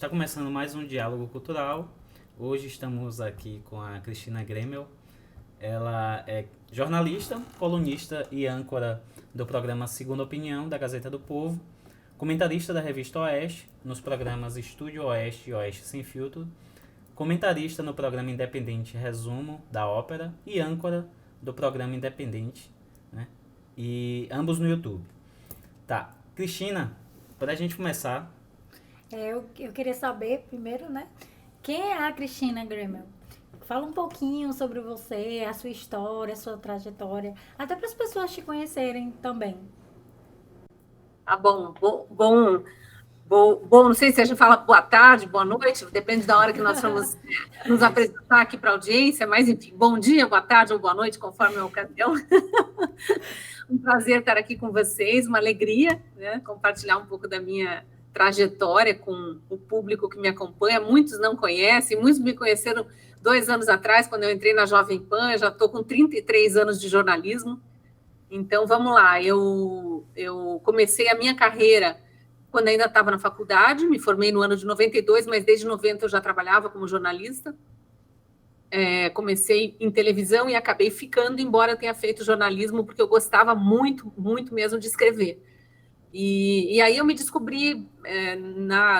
Está começando mais um Diálogo Cultural. Hoje estamos aqui com a Cristina Gremel. Ela é jornalista, colunista e âncora do programa Segunda Opinião, da Gazeta do Povo, comentarista da revista Oeste, nos programas Estúdio Oeste e Oeste Sem Filtro, comentarista no programa independente Resumo, da Ópera, e âncora do programa independente, né? E ambos no YouTube. Tá, Cristina, para a gente começar... Eu queria saber primeiro, né? Quem é a Cristina Gremel? Fala um pouquinho sobre você, a sua história, a sua trajetória, até para as pessoas te conhecerem também. Tá bom, não sei se a gente fala boa tarde, boa noite, depende da hora que nós vamos nos apresentar aqui para a audiência, mas enfim, bom dia, boa tarde ou boa noite, conforme a ocasião. Um prazer estar aqui com vocês, uma alegria, né, compartilhar um pouco da minha trajetória com o público que me acompanha. Muitos não conhecem, muitos me conheceram 2 anos atrás, quando eu entrei na Jovem Pan. Eu já estou com 33 anos de jornalismo. Então, vamos lá, eu comecei a minha carreira quando ainda estava na faculdade, me formei no ano de 92, mas desde 90 eu já trabalhava como jornalista. Comecei em televisão e acabei ficando, embora eu tenha feito jornalismo, porque eu gostava muito, muito mesmo de escrever. E aí eu me descobri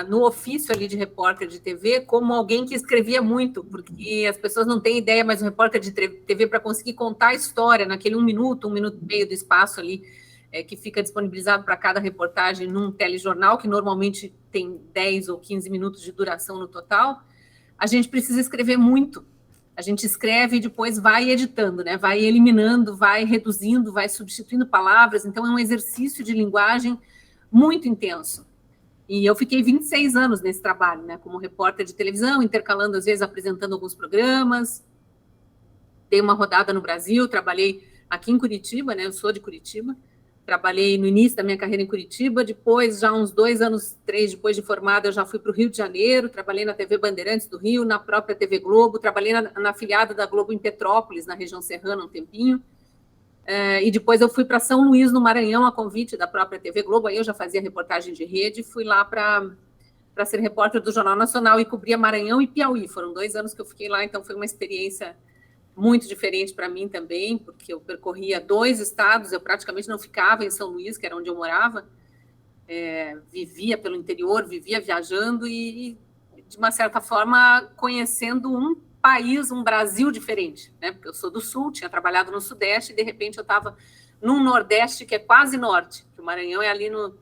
no ofício ali de repórter de TV como alguém que escrevia muito, porque as pessoas não têm ideia, mas o repórter de TV, para conseguir contar a história naquele 1 minuto, 1 minuto e meio do espaço ali, que fica disponibilizado para cada reportagem num telejornal, que normalmente tem 10 ou 15 minutos de duração no total, a gente precisa escrever muito. A gente escreve e depois vai editando, né? Vai eliminando, vai reduzindo, vai substituindo palavras. Então, é um exercício de linguagem muito intenso. E eu fiquei 26 anos nesse trabalho, né? Como repórter de televisão, intercalando, às vezes, apresentando alguns programas. Dei uma rodada no Brasil, trabalhei aqui em Curitiba, né? Eu sou de Curitiba. Trabalhei no início da minha carreira em Curitiba, depois, já uns 2 anos, 3 depois de formada, eu já fui para o Rio de Janeiro, trabalhei na TV Bandeirantes do Rio, na própria TV Globo, trabalhei na afiliada da Globo em Petrópolis, na região serrana, um tempinho, e depois eu fui para São Luís, no Maranhão, a convite da própria TV Globo, aí eu já fazia reportagem de rede, fui lá para ser repórter do Jornal Nacional e cobria Maranhão e Piauí, foram 2 anos que eu fiquei lá, então foi uma experiência muito diferente para mim também, porque eu percorria 2 estados, eu praticamente não ficava em São Luís, que era onde eu morava, vivia pelo interior, vivia viajando e, de uma certa forma, conhecendo um país, um Brasil diferente, né? Porque eu sou do Sul, tinha trabalhado no Sudeste, e de repente eu estava num Nordeste que é quase Norte, que o Maranhão é ali no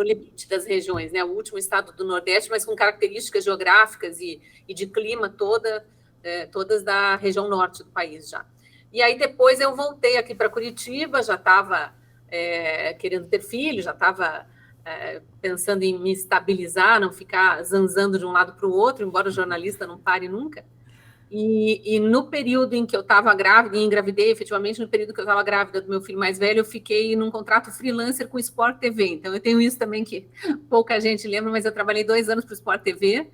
limite das regiões, né? O último estado do Nordeste, mas com características geográficas e de clima todas da região norte do país já. E aí depois eu voltei aqui para Curitiba, já estava querendo ter filho, já estava pensando em me estabilizar, não ficar zanzando de um lado para o outro, embora o jornalista não pare nunca. E no período em que eu estava grávida, e engravidei efetivamente, no período que eu estava grávida do meu filho mais velho, eu fiquei num contrato freelancer com o Sport TV. Então eu tenho isso também que pouca gente lembra, mas eu trabalhei 2 anos para o Sport TV,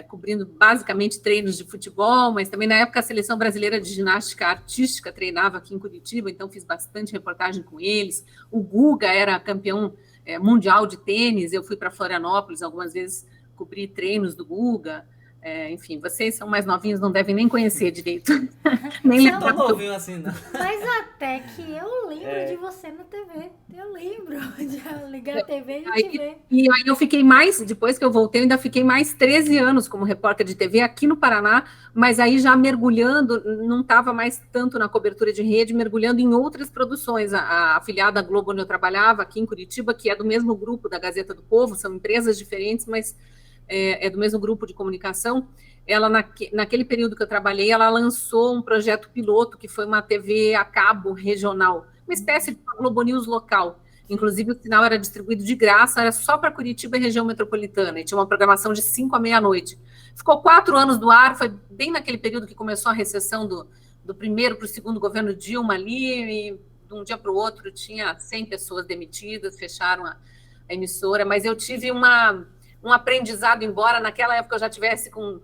cobrindo basicamente treinos de futebol, mas também na época a Seleção Brasileira de Ginástica Artística treinava aqui em Curitiba, então fiz bastante reportagem com eles. O Guga era campeão mundial de tênis, eu fui para Florianópolis algumas vezes cobrir treinos do Guga. Enfim, vocês são mais novinhos, não devem nem conhecer direito. Nem lembro. Não novinho assim, não. Mas até que eu lembro de você na TV. Eu lembro de ligar a TV e te ver. E aí eu fiquei mais, depois que eu voltei, eu ainda fiquei mais 13 anos como repórter de TV aqui no Paraná, mas aí já mergulhando, não estava mais tanto na cobertura de rede, mergulhando em outras produções. A afiliada Globo, onde eu trabalhava, aqui em Curitiba, que é do mesmo grupo da Gazeta do Povo, são empresas diferentes, mas do mesmo grupo de comunicação, ela, naquele período que eu trabalhei, ela lançou um projeto piloto, que foi uma TV a cabo regional, uma espécie de Globo News local. Inclusive, o sinal era distribuído de graça, era só para Curitiba e região metropolitana, e tinha uma programação de 5 à meia-noite. Ficou 4 anos no ar, foi bem naquele período que começou a recessão do primeiro para o segundo governo Dilma ali, e de um dia para o outro tinha 100 pessoas demitidas, fecharam a emissora, mas eu tive um aprendizado, embora naquela época eu já tivesse com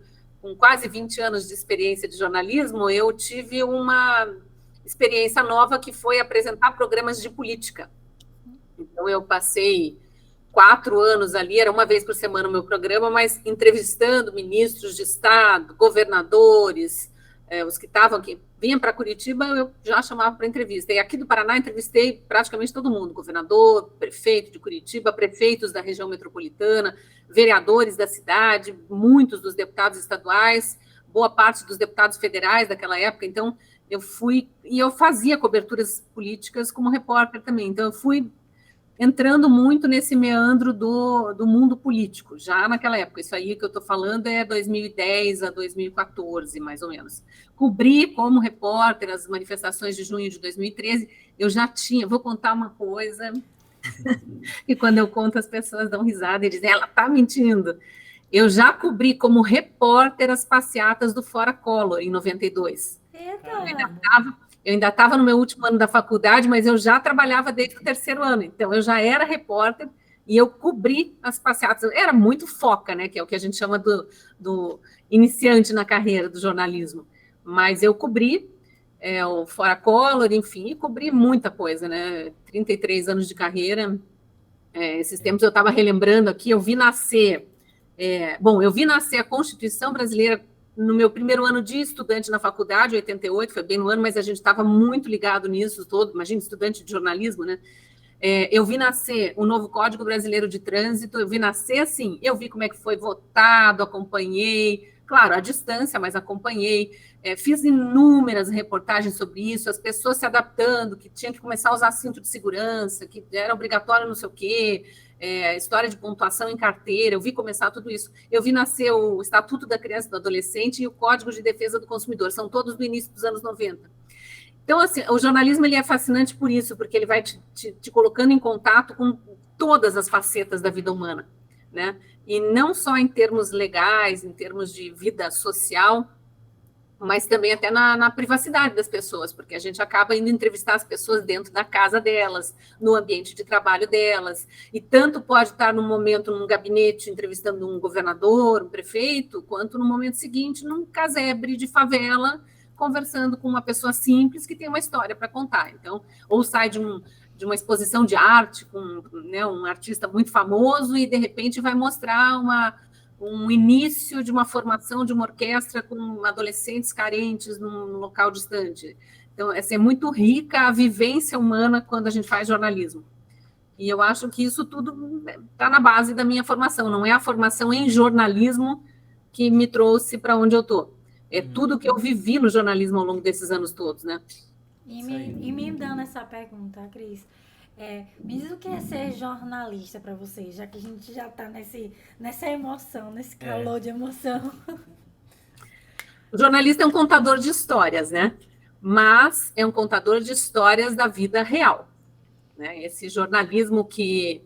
quase 20 anos de experiência de jornalismo, eu tive uma experiência nova que foi apresentar programas de política. Então, eu passei 4 anos ali, era uma vez por semana o meu programa, mas entrevistando ministros de Estado, governadores, os que estavam aqui, vinham para Curitiba, eu já chamava para entrevista. E aqui do Paraná, entrevistei praticamente todo mundo, governador, prefeito de Curitiba, prefeitos da região metropolitana, vereadores da cidade, muitos dos deputados estaduais, boa parte dos deputados federais daquela época. Então, eu fui, e eu fazia coberturas políticas como repórter também. Então, eu fui entrando muito nesse meandro do mundo político, já naquela época. Isso aí que eu estou falando é 2010 a 2014, mais ou menos. Cobri como repórter as manifestações de junho de 2013, eu já tinha, vou contar uma coisa, e quando eu conto as pessoas dão risada e dizem, ela está mentindo. Eu já cobri como repórter as passeatas do Fora Collor, em 92. Eita! Eu ainda estava no meu último ano da faculdade, mas eu já trabalhava desde o 3º ano. Então, eu já era repórter e eu cobri as passeatas. Era muito foca, né? Que é o que a gente chama do iniciante na carreira do jornalismo. Mas eu cobri o Fora Collor, enfim, e cobri muita coisa, né? 33 anos de carreira. Esses tempos eu estava relembrando aqui, eu vi nascer... eu vi nascer a Constituição Brasileira no meu primeiro ano de estudante na faculdade, 88, foi bem no ano, mas a gente estava muito ligado nisso todo, imagina, estudante de jornalismo, né? Eu vi nascer o novo Código Brasileiro de Trânsito, eu vi nascer assim, eu vi como é que foi votado, acompanhei, claro, à distância, mas acompanhei, fiz inúmeras reportagens sobre isso, as pessoas se adaptando, que tinha que começar a usar cinto de segurança, que era obrigatório não sei o quê, história de pontuação em carteira, eu vi começar tudo isso. Eu vi nascer o Estatuto da Criança e do Adolescente e o Código de Defesa do Consumidor, são todos do início dos anos 90. Então, assim, o jornalismo ele é fascinante por isso, porque ele vai te colocando em contato com todas as facetas da vida humana, né? E não só em termos legais, em termos de vida social, mas também até na privacidade das pessoas, porque a gente acaba indo entrevistar as pessoas dentro da casa delas, no ambiente de trabalho delas, e tanto pode estar no momento num gabinete entrevistando um governador, um prefeito, quanto no momento seguinte num casebre de favela, conversando com uma pessoa simples que tem uma história para contar. Então, ou sai de uma exposição de arte com, né, um artista muito famoso e, de repente, vai mostrar um início de uma formação de uma orquestra com adolescentes carentes num local distante. Então, é muito rica a vivência humana quando a gente faz jornalismo. E eu acho que isso tudo está na base da minha formação. Não é a formação em jornalismo que me trouxe para onde eu estou. É tudo que eu vivi no jornalismo ao longo desses anos todos, né? E me dando essa pergunta, Cris, me diz o que é ser jornalista para você, já que a gente já está nessa emoção, nesse calor de emoção. O jornalista é um contador de histórias, né? Mas é um contador de histórias da vida real, né? Esse jornalismo que,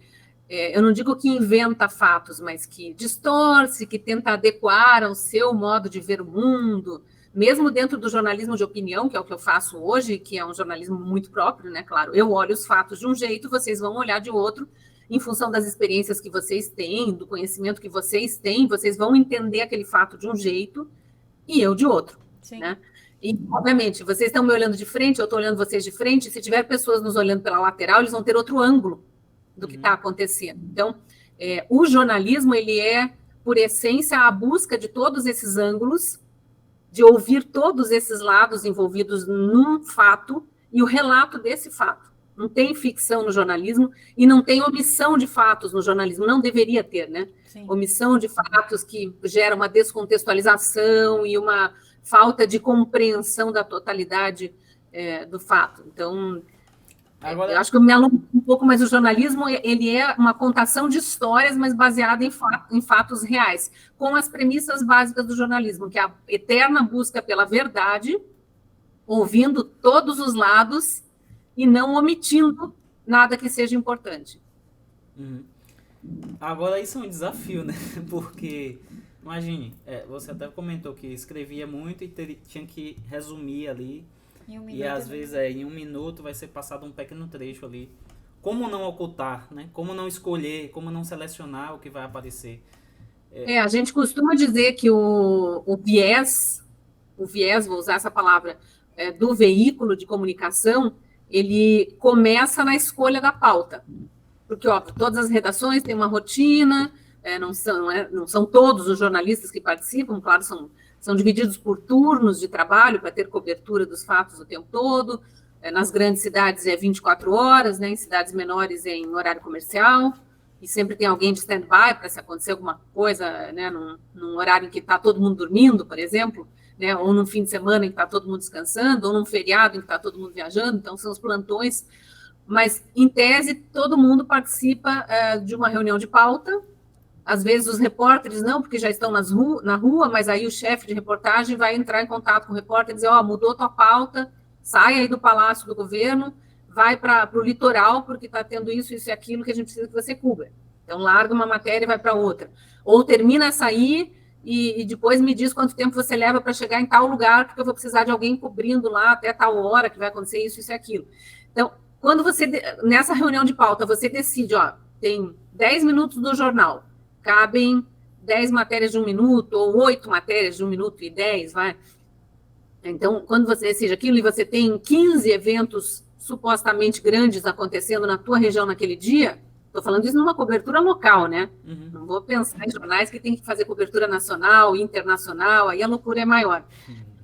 eu não digo que inventa fatos, mas que distorce, que tenta adequar ao seu modo de ver o mundo, mesmo dentro do jornalismo de opinião, que é o que eu faço hoje, que é um jornalismo muito próprio, né? Claro, eu olho os fatos de um jeito, vocês vão olhar de outro, em função das experiências que vocês têm, do conhecimento que vocês têm, vocês vão entender aquele fato de um jeito e eu de outro, né? E, obviamente, vocês estão me olhando de frente, eu estou olhando vocês de frente, se tiver pessoas nos olhando pela lateral, eles vão ter outro ângulo do que está acontecendo. Então, o jornalismo, ele é, por essência, a busca de todos esses ângulos, de ouvir todos esses lados envolvidos num fato e o relato desse fato. Não tem ficção no jornalismo e não tem omissão de fatos no jornalismo, não deveria ter, né? Sim. Omissão de fatos que gera uma descontextualização e uma falta de compreensão da totalidade do fato. Então, agora, eu acho que eu me alongo um pouco, mas o jornalismo ele é uma contação de histórias, mas baseada em fatos reais, com as premissas básicas do jornalismo, que é a eterna busca pela verdade, ouvindo todos os lados e não omitindo nada que seja importante. Agora, isso é um desafio, né? Porque, imagine, você até comentou que escrevia muito e tinha que resumir ali. E às vezes em 1 minuto vai ser passado um pequeno trecho ali. Como não ocultar, né? Como não escolher, como não selecionar o que vai aparecer. A gente costuma dizer que o viés, vou usar essa palavra, do veículo de comunicação, ele começa na escolha da pauta. porque, óbvio, todas as redações têm uma rotina, não são todos os jornalistas que participam, claro, são divididos por turnos de trabalho para ter cobertura dos fatos o tempo todo. Nas grandes cidades é 24 horas, né? Em cidades menores é em horário comercial, e sempre tem alguém de stand-by para se acontecer alguma coisa, né? Num horário em que está todo mundo dormindo, por exemplo, né? Ou num fim de semana em que está todo mundo descansando, ou num feriado em que está todo mundo viajando, então são os plantões. Mas, em tese, todo mundo participa de uma reunião de pauta. Às vezes os repórteres não, porque já estão na rua, mas aí o chefe de reportagem vai entrar em contato com o repórter e dizer, mudou tua pauta, sai aí do Palácio do Governo, vai para o litoral, porque está tendo isso e aquilo que a gente precisa que você cubra. Então, larga uma matéria e vai para outra. Ou termina essa aí e depois me diz quanto tempo você leva para chegar em tal lugar, porque eu vou precisar de alguém cobrindo lá até tal hora que vai acontecer isso e aquilo. Então, quando nessa reunião de pauta, você decide, tem 10 minutos do jornal, cabem 10 matérias de 1 minuto, ou 8 matérias de 1 minuto e 10, vai. Então, quando você decide aquilo e você tem 15 eventos supostamente grandes acontecendo na tua região naquele dia, estou falando isso numa cobertura local, né? Uhum. Não vou pensar em jornais que tem que fazer cobertura nacional, internacional, aí a loucura é maior.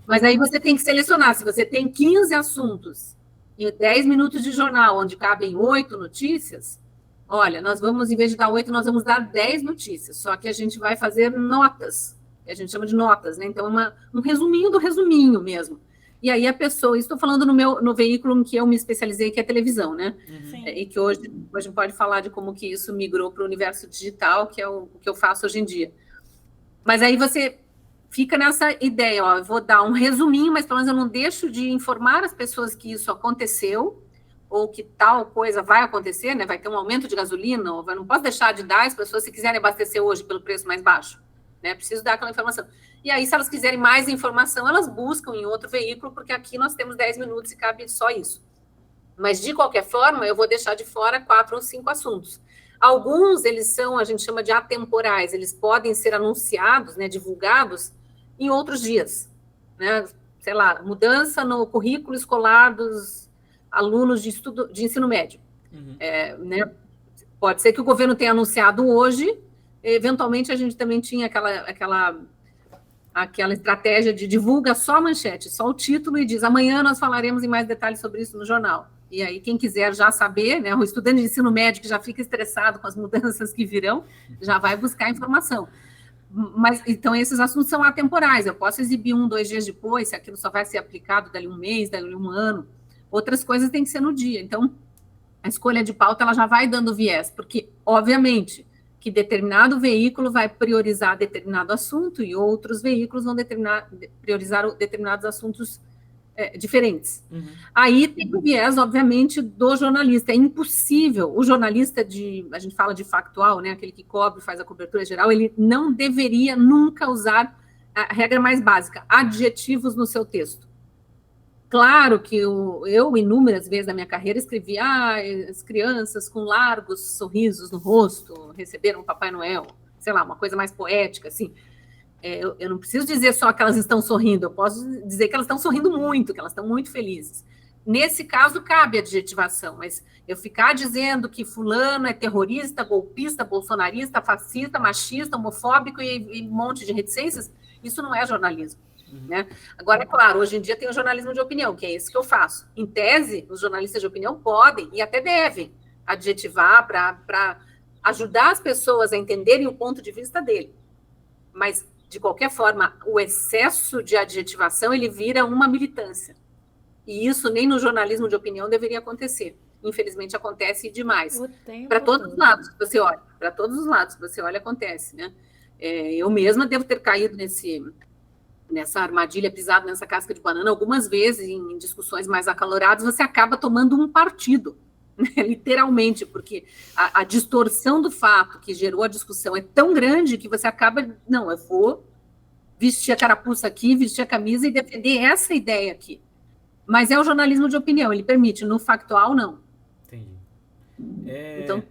Mas aí você tem que selecionar, se você tem 15 assuntos e 10 minutos de jornal, onde cabem 8 notícias, olha, nós vamos, em vez de dar 8, nós vamos dar 10 notícias, só que a gente vai fazer notas, que a gente chama de notas, né? Então, um resuminho do resuminho mesmo. E aí a pessoa, estou falando no veículo em que eu me especializei, que é a televisão, né? Uhum. E que hoje a gente pode falar de como que isso migrou para o universo digital, que é o que eu faço hoje em dia. Mas aí você fica nessa ideia, eu vou dar um resuminho, mas pelo menos eu não deixo de informar as pessoas que isso aconteceu, ou que tal coisa vai acontecer, né? Vai ter um aumento de gasolina, ou não posso deixar de dar as pessoas, se quiserem abastecer hoje pelo preço mais baixo, né? Preciso dar aquela informação. E aí, se elas quiserem mais informação, elas buscam em outro veículo, porque aqui nós temos 10 minutos e cabe só isso. Mas, de qualquer forma, eu vou deixar de fora 4 ou 5 assuntos. Alguns, eles são, a gente chama de atemporais, eles podem ser anunciados, né, divulgados em outros dias, né? Sei lá, mudança no currículo escolar dos alunos de ensino médio. Uhum. Né? Pode ser que o governo tenha anunciado hoje, eventualmente a gente também tinha aquela estratégia de divulga só a manchete, só o título e diz, amanhã nós falaremos em mais detalhes sobre isso no jornal. E aí, quem quiser já saber, né, o estudante de ensino médio que já fica estressado com as mudanças que virão, já vai buscar informação. Mas, então, esses assuntos são atemporais, eu posso exibir 1, 2 dias depois, se aquilo só vai ser aplicado dali um mês, dali um ano. Outras coisas têm que ser no dia. Então, a escolha de pauta ela já vai dando viés, porque, obviamente, que determinado veículo vai priorizar determinado assunto e outros veículos vão priorizar determinados assuntos diferentes. Uhum. Aí tem o viés, obviamente, do jornalista. É impossível, o jornalista a gente fala de factual, né, aquele que cobre, faz a cobertura geral, ele não deveria nunca usar a regra mais básica, adjetivos no seu texto. Claro que eu, inúmeras vezes na minha carreira, escrevi as crianças com largos sorrisos no rosto receberam o Papai Noel, sei lá, uma coisa mais poética, assim. Eu não preciso dizer só que elas estão sorrindo, eu posso dizer que elas estão sorrindo muito, que elas estão muito felizes. Nesse caso, cabe adjetivação, mas eu ficar dizendo que fulano é terrorista, golpista, bolsonarista, fascista, machista, homofóbico e um monte de reticências, isso não é jornalismo. Né? Agora, é claro, hoje em dia tem o jornalismo de opinião, que é esse que eu faço. Em tese, os jornalistas de opinião podem e até devem adjetivar para ajudar as pessoas a entenderem o ponto de vista dele. Mas, de qualquer forma, o excesso de adjetivação, ele vira uma militância. E isso nem no jornalismo de opinião deveria acontecer. Infelizmente, acontece demais. Para todos os lados que você olha. Para todos os lados que você olha, acontece. Né? Eu mesma devo ter caído nessa armadilha, pisado nessa casca de banana, algumas vezes, em discussões mais acaloradas, você acaba tomando um partido, né? Literalmente, porque a distorção do fato que gerou a discussão é tão grande que você acaba, não, eu vou vestir a carapuça aqui, vestir a camisa e defender essa ideia aqui. Mas é o jornalismo de opinião, ele permite, no factual, não. Entendi. Então,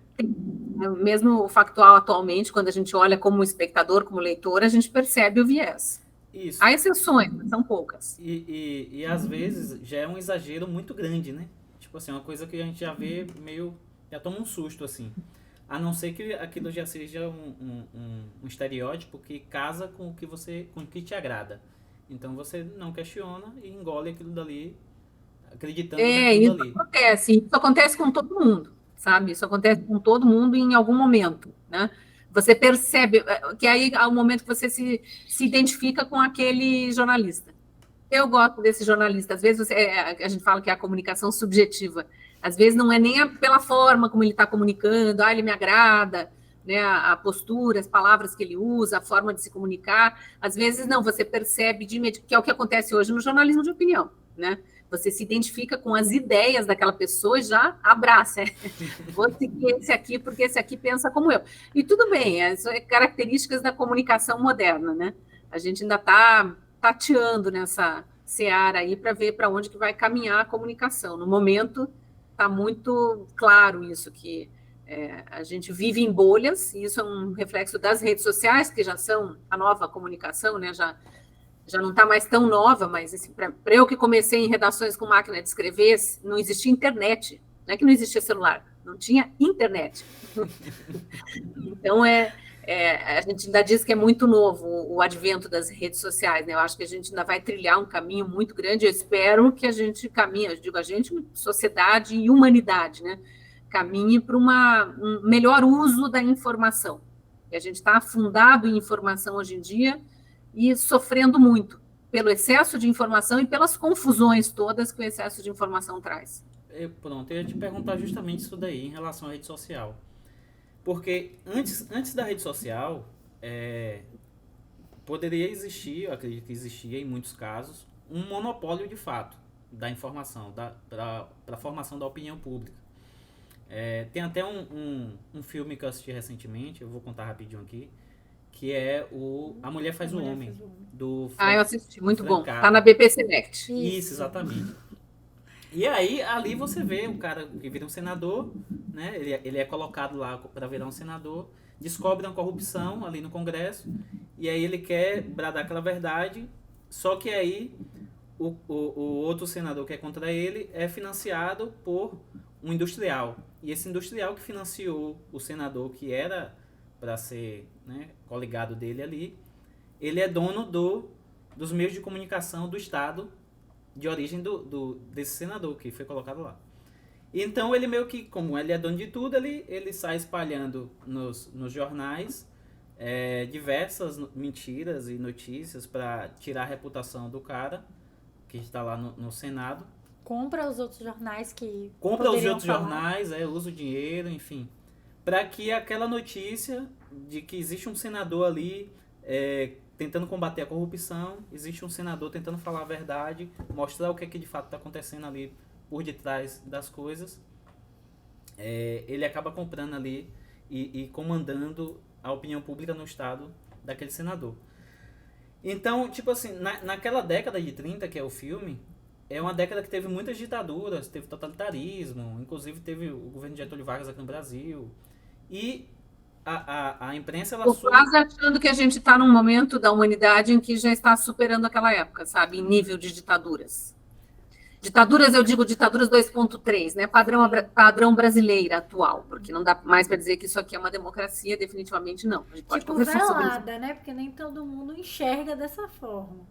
mesmo o factual atualmente, quando a gente olha como espectador, como leitor, a gente percebe o viés. Isso. Há exceções, mas são poucas. E às vezes já é um exagero muito grande, né? Tipo assim, uma coisa que a gente já vê meio já toma um susto, assim. A não ser que aquilo já seja um estereótipo que casa com o que te agrada. Então você não questiona e engole aquilo dali, acreditando naquilo ali. Isso acontece com todo mundo, sabe? Isso acontece com todo mundo em algum momento, né? Você percebe que aí há um momento que você se identifica com aquele jornalista. Eu gosto desse jornalista. Às vezes a gente fala que é a comunicação subjetiva. Às vezes não é nem pela forma como ele está comunicando, ele me agrada, né, a postura, as palavras que ele usa, a forma de se comunicar. Às vezes não, você percebe de imediato, que é o que acontece hoje no jornalismo de opinião, né? Você se identifica com as ideias daquela pessoa e já abraça. Vou seguir esse aqui, porque esse aqui pensa como eu. E tudo bem, são características da comunicação moderna, né? A gente ainda está tateando nessa seara aí para ver para onde que vai caminhar a comunicação. No momento, está muito claro isso, que a gente vive em bolhas, e isso é um reflexo das redes sociais, que já são a nova comunicação, né? Já não está mais tão nova, mas assim, para eu que comecei em redações com máquina de escrever, não existia internet, não é que não existia celular, não tinha internet. Então, a gente ainda diz que é muito novo o advento das redes sociais, né? Eu acho que a gente ainda vai trilhar um caminho muito grande, eu espero que a gente caminhe, eu digo a gente, sociedade e humanidade, né? Caminhe para um melhor uso da informação. A gente está afundado em informação hoje em dia, e sofrendo muito pelo excesso de informação e pelas confusões todas que o excesso de informação traz. Pronto, eu ia te perguntar justamente isso daí em relação à rede social. Porque antes da rede social, poderia existir, eu acredito que existia em muitos casos, um monopólio de fato da informação, para a formação da opinião pública. Tem até um filme que eu assisti recentemente, eu vou contar rapidinho aqui, que é A Mulher Faz o Homem, do eu assisti, muito Frank bom. Capra. Tá na BP Select. Isso, exatamente. E aí, ali você vê o cara que vira um senador, né? Ele é colocado lá para virar um senador, descobre uma corrupção ali no Congresso, e aí ele quer bradar aquela verdade, só que aí o outro senador que é contra ele é financiado por um industrial. E esse industrial que financiou o senador, que era para ser, né, coligado dele ali, ele é dono dos meios de comunicação do Estado de origem desse senador que foi colocado lá. Então ele meio que, como ele é dono de tudo, ele sai espalhando nos jornais diversas mentiras e notícias para tirar a reputação do cara que está lá no Senado. Compra os outros jornais que Compra os outros falar. jornais, usa o dinheiro, enfim, para que aquela notícia de que existe um senador ali tentando combater a corrupção, existe um senador tentando falar a verdade, mostrar o que é que de fato está acontecendo ali por detrás das coisas, ele acaba comprando ali e comandando a opinião pública no estado daquele senador. Então, tipo assim, naquela década de 30, que é o filme, é uma década que teve muitas ditaduras, teve totalitarismo, inclusive teve o governo de Getúlio Vargas aqui no Brasil, e a imprensa... Estou quase achando que a gente está num momento da humanidade em que já está superando aquela época, sabe, em nível de ditaduras. Ditaduras, eu digo ditaduras 2.3, né? Padrão brasileira atual, porque não dá mais para dizer que isso aqui é uma democracia, definitivamente não. A gente pode conversar sobre isso. Né? Porque nem todo mundo enxerga dessa forma.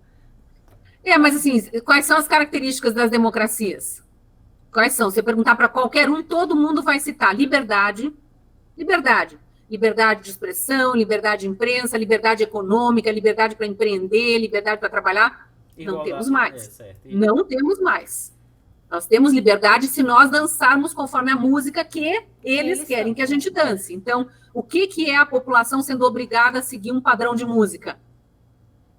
Mas assim, quais são as características das democracias? Quais são? Se eu perguntar para qualquer um, todo mundo vai citar liberdade de expressão, liberdade de imprensa, liberdade econômica, liberdade para empreender, liberdade para trabalhar. Não temos mais. Não temos mais. Nós temos liberdade se nós dançarmos conforme a música que eles querem que a gente dance. Então, o que é a população sendo obrigada a seguir um padrão de música?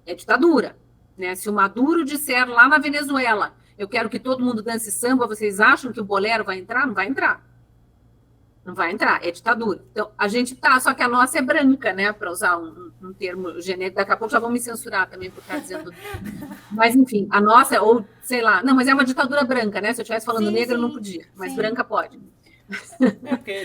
É ditadura. Né? Se o Maduro disser lá na Venezuela, eu quero que todo mundo dance samba, vocês acham que o bolero vai entrar? Não vai entrar. Não vai entrar, é ditadura. Então, a gente tá, só que a nossa é branca, né? Para usar um termo genérico, daqui a pouco já vão me censurar também por estar dizendo. Mas, enfim, a nossa, ou sei lá, não, mas é uma ditadura branca, né? Se eu estivesse falando negra, não podia, mas branca pode.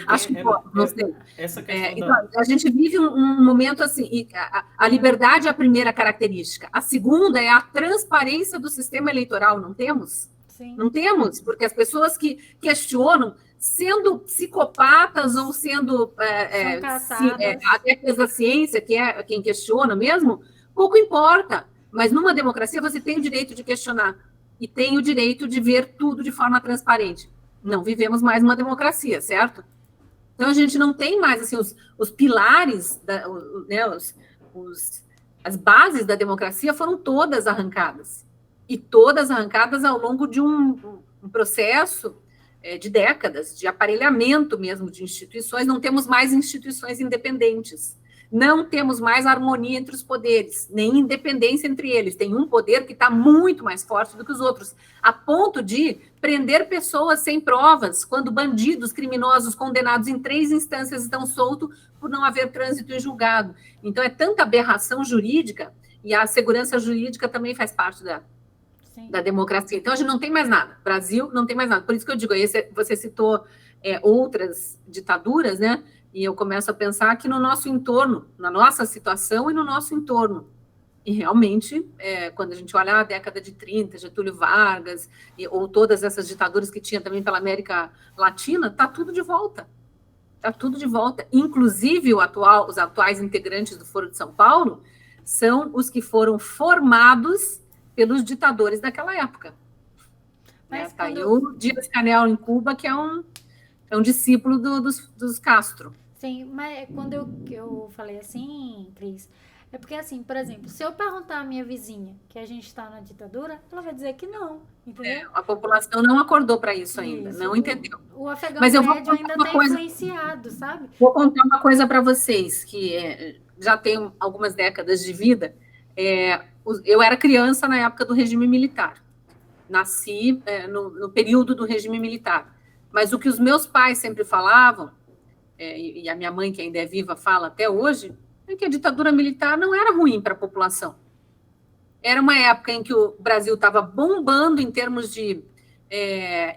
Acho que pode, não sei. Essa questão então, a gente vive um momento assim, a liberdade é a primeira característica. A segunda é a transparência do sistema eleitoral, não temos? Sim. Não temos, porque as pessoas que questionam sendo psicopatas ou sendo São caçadas. adeptas da ciência, que é quem questiona mesmo, pouco importa. Mas numa democracia você tem o direito de questionar e tem o direito de ver tudo de forma transparente. Não vivemos mais uma democracia, certo? Então a gente não tem mais assim, os pilares, né, as bases da democracia foram todas arrancadas. E todas arrancadas ao longo de um processo de décadas, de aparelhamento mesmo de instituições. Não temos mais instituições independentes. Não temos mais harmonia entre os poderes, nem independência entre eles. Tem um poder que está muito mais forte do que os outros, a ponto de prender pessoas sem provas, quando bandidos, criminosos, condenados em 3 instâncias estão soltos por não haver trânsito em julgado. Então, é tanta aberração jurídica, e a segurança jurídica também faz parte da democracia. Então, a gente não tem mais nada. Brasil não tem mais nada. Por isso que eu digo, aí você citou outras ditaduras, né? E eu começo a pensar que no nosso entorno, na nossa situação e no nosso entorno. E realmente, quando a gente olha a década de 30, Getúlio Vargas, ou todas essas ditaduras que tinha também pela América Latina, está tudo de volta. Está tudo de volta. Inclusive, os atuais integrantes do Foro de São Paulo são os que foram formados pelos ditadores daquela época. Está aí o Díaz-Canel em Cuba, que é um discípulo dos Castro. Sim, mas quando eu falei assim, Cris, é porque assim, por exemplo, se eu perguntar à minha vizinha que a gente está na ditadura, ela vai dizer que não, entendeu? A população não acordou para isso ainda, não entendeu. O afegão Mas eu médio ainda está influenciado, sabe? Vou contar uma coisa para vocês, que já tem algumas décadas de vida. Eu era criança na época do regime militar. Nasci no período do regime militar. Mas o que os meus pais sempre falavam, e a minha mãe, que ainda é viva, fala até hoje, é que a ditadura militar não era ruim para a população. Era uma época em que o Brasil estava bombando em termos de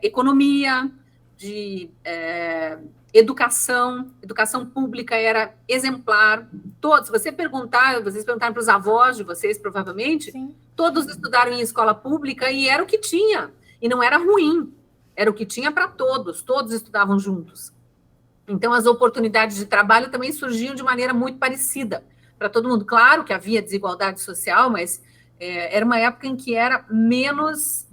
economia, de educação pública era exemplar. Todos, vocês perguntaram para os avós de vocês, provavelmente, sim, todos estudaram em escola pública e era o que tinha, e não era ruim. Era o que tinha para todos estudavam juntos. Então, as oportunidades de trabalho também surgiam de maneira muito parecida para todo mundo. Claro que havia desigualdade social, mas era uma época em que era menos,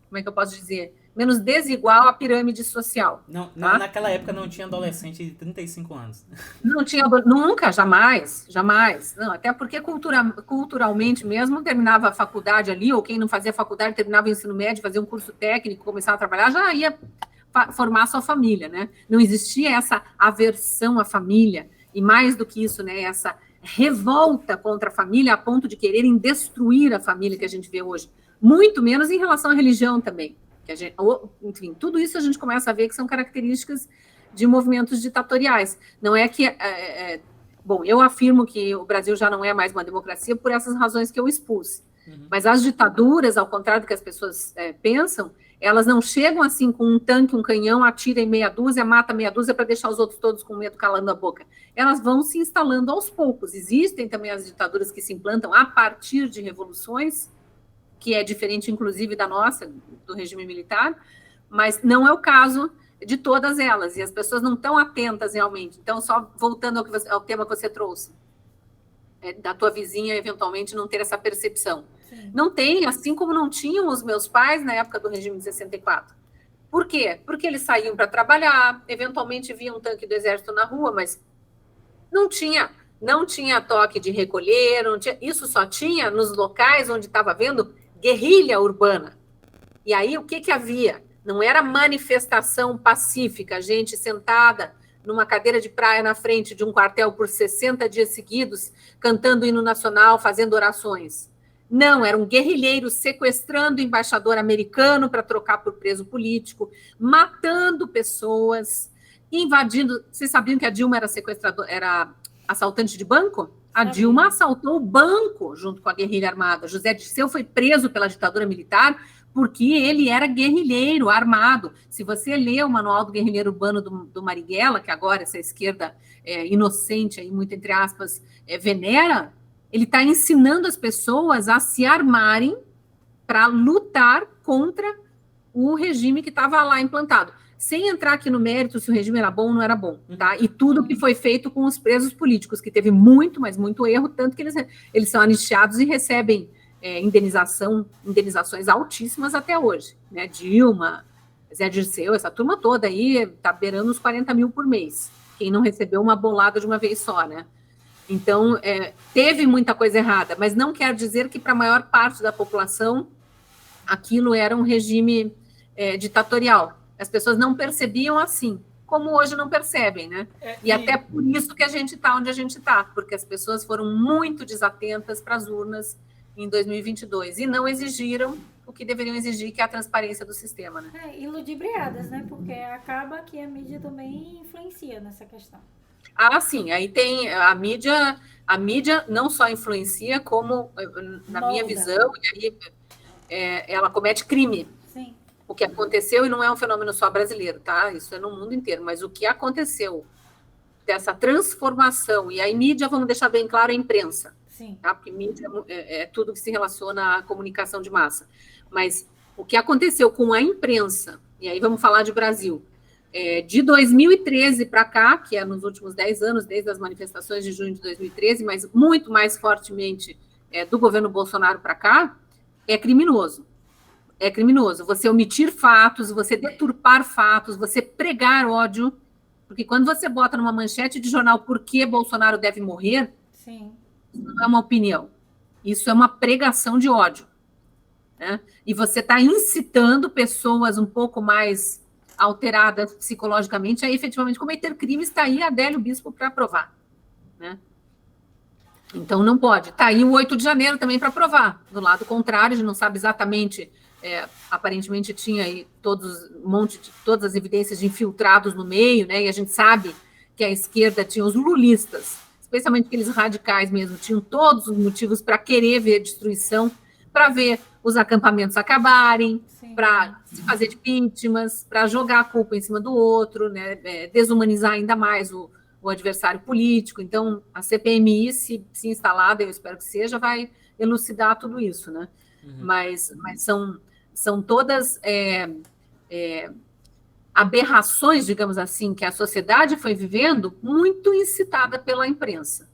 como é que eu posso dizer, menos desigual a pirâmide social. Não, tá? Naquela época não tinha adolescente de 35 anos. Não tinha, nunca, jamais. Não, até porque culturalmente mesmo, terminava a faculdade ali, ou quem não fazia faculdade, terminava o ensino médio, fazia um curso técnico, começava a trabalhar, já ia formar sua família, né? Não existia essa aversão à família, e mais do que isso, né, essa revolta contra a família a ponto de quererem destruir a família que a gente vê hoje. Muito menos em relação à religião também. Enfim, tudo isso a gente começa a ver que são características de movimentos ditatoriais. Não é que... bom, eu afirmo que o Brasil já não é mais uma democracia por essas razões que eu expus. Uhum. Mas as ditaduras, ao contrário do que as pessoas pensam, elas não chegam assim com um tanque, um canhão, atira em meia dúzia, mata meia dúzia para deixar os outros todos com medo calando a boca. Elas vão se instalando aos poucos. Existem também as ditaduras que se implantam a partir de revoluções, que é diferente, inclusive, da nossa, do regime militar, mas não é o caso de todas elas, e as pessoas não estão atentas realmente. Então, só voltando ao tema que você trouxe, da tua vizinha, eventualmente, não ter essa percepção. Sim. Não tem, assim como não tinham os meus pais na época do regime de 64. Por quê? Porque eles saíam para trabalhar, eventualmente viam um tanque do exército na rua, mas não tinha toque de recolher, isso só tinha nos locais onde estava havendo guerrilha urbana. E aí, o que havia? Não era manifestação pacífica, gente sentada numa cadeira de praia na frente de um quartel por 60 dias seguidos, cantando o hino nacional, fazendo orações. Não, era um guerrilheiro sequestrando o embaixador americano para trocar por preso político, matando pessoas, invadindo... Vocês sabiam que a Dilma era assaltante de banco? A Dilma assaltou o banco junto com a guerrilha armada. José Dirceu foi preso pela ditadura militar porque ele era guerrilheiro armado. Se você lê o Manual do Guerrilheiro Urbano do Marighella, que agora essa esquerda inocente, aí, muito entre aspas, venera, ele está ensinando as pessoas a se armarem para lutar contra o regime que estava lá implantado. sem entrar aqui no mérito se o regime era bom ou não era bom, tá? E tudo que foi feito com os presos políticos, que teve muito, mas muito erro, tanto que eles são anistiados e recebem indenizações altíssimas até hoje, né? Dilma, Zé Dirceu, essa turma toda aí está beirando os 40 mil por mês, quem não recebeu uma bolada de uma vez só, né? Então, teve muita coisa errada, mas não quer dizer que para a maior parte da população aquilo era um regime ditatorial. As pessoas não percebiam assim, como hoje não percebem, né? E até por isso que a gente está onde a gente está, porque as pessoas foram muito desatentas para as urnas em 2022 e não exigiram o que deveriam exigir, que é a transparência do sistema, né? E ludibriadas, né? Porque acaba que a mídia também influencia nessa questão. Ah, sim, aí tem a mídia não só influencia, como, na minha visão, e aí, ela comete crime. Sim. O que aconteceu, e não é um fenômeno só brasileiro, tá? Isso é no mundo inteiro, mas o que aconteceu dessa transformação, e aí mídia, vamos deixar bem claro, é imprensa. Sim. Tá? Porque mídia é tudo que se relaciona à comunicação de massa. Mas o que aconteceu com a imprensa, e aí vamos falar de Brasil, de 2013 para cá, que é nos últimos 10 anos, desde as manifestações de junho de 2013, mas muito mais fortemente do governo Bolsonaro para cá, é criminoso. É criminoso. Você omitir fatos, você deturpar fatos, você pregar ódio, porque quando você bota numa manchete de jornal por que Bolsonaro deve morrer, sim, isso não é uma opinião, isso é uma pregação de ódio, né? E você está incitando pessoas um pouco mais alteradas psicologicamente a efetivamente cometer crimes. Está aí Adélio Bispo para provar, né? Então não pode. Está aí o 8 de janeiro também para provar. Do lado contrário, a gente não sabe exatamente, aparentemente tinha aí todas as evidências de infiltrados no meio, né? E a gente sabe que a esquerda tinha os lulistas, especialmente aqueles radicais mesmo, tinham todos os motivos para querer ver destruição, para ver os acampamentos acabarem, para se fazer de vítimas, para jogar a culpa em cima do outro, né? Desumanizar ainda mais o adversário político. Então, a CPMI, se instalada, eu espero que seja, vai elucidar tudo isso, né? Uhum. Mas são todas aberrações, digamos assim, que a sociedade foi vivendo, muito incitada pela imprensa.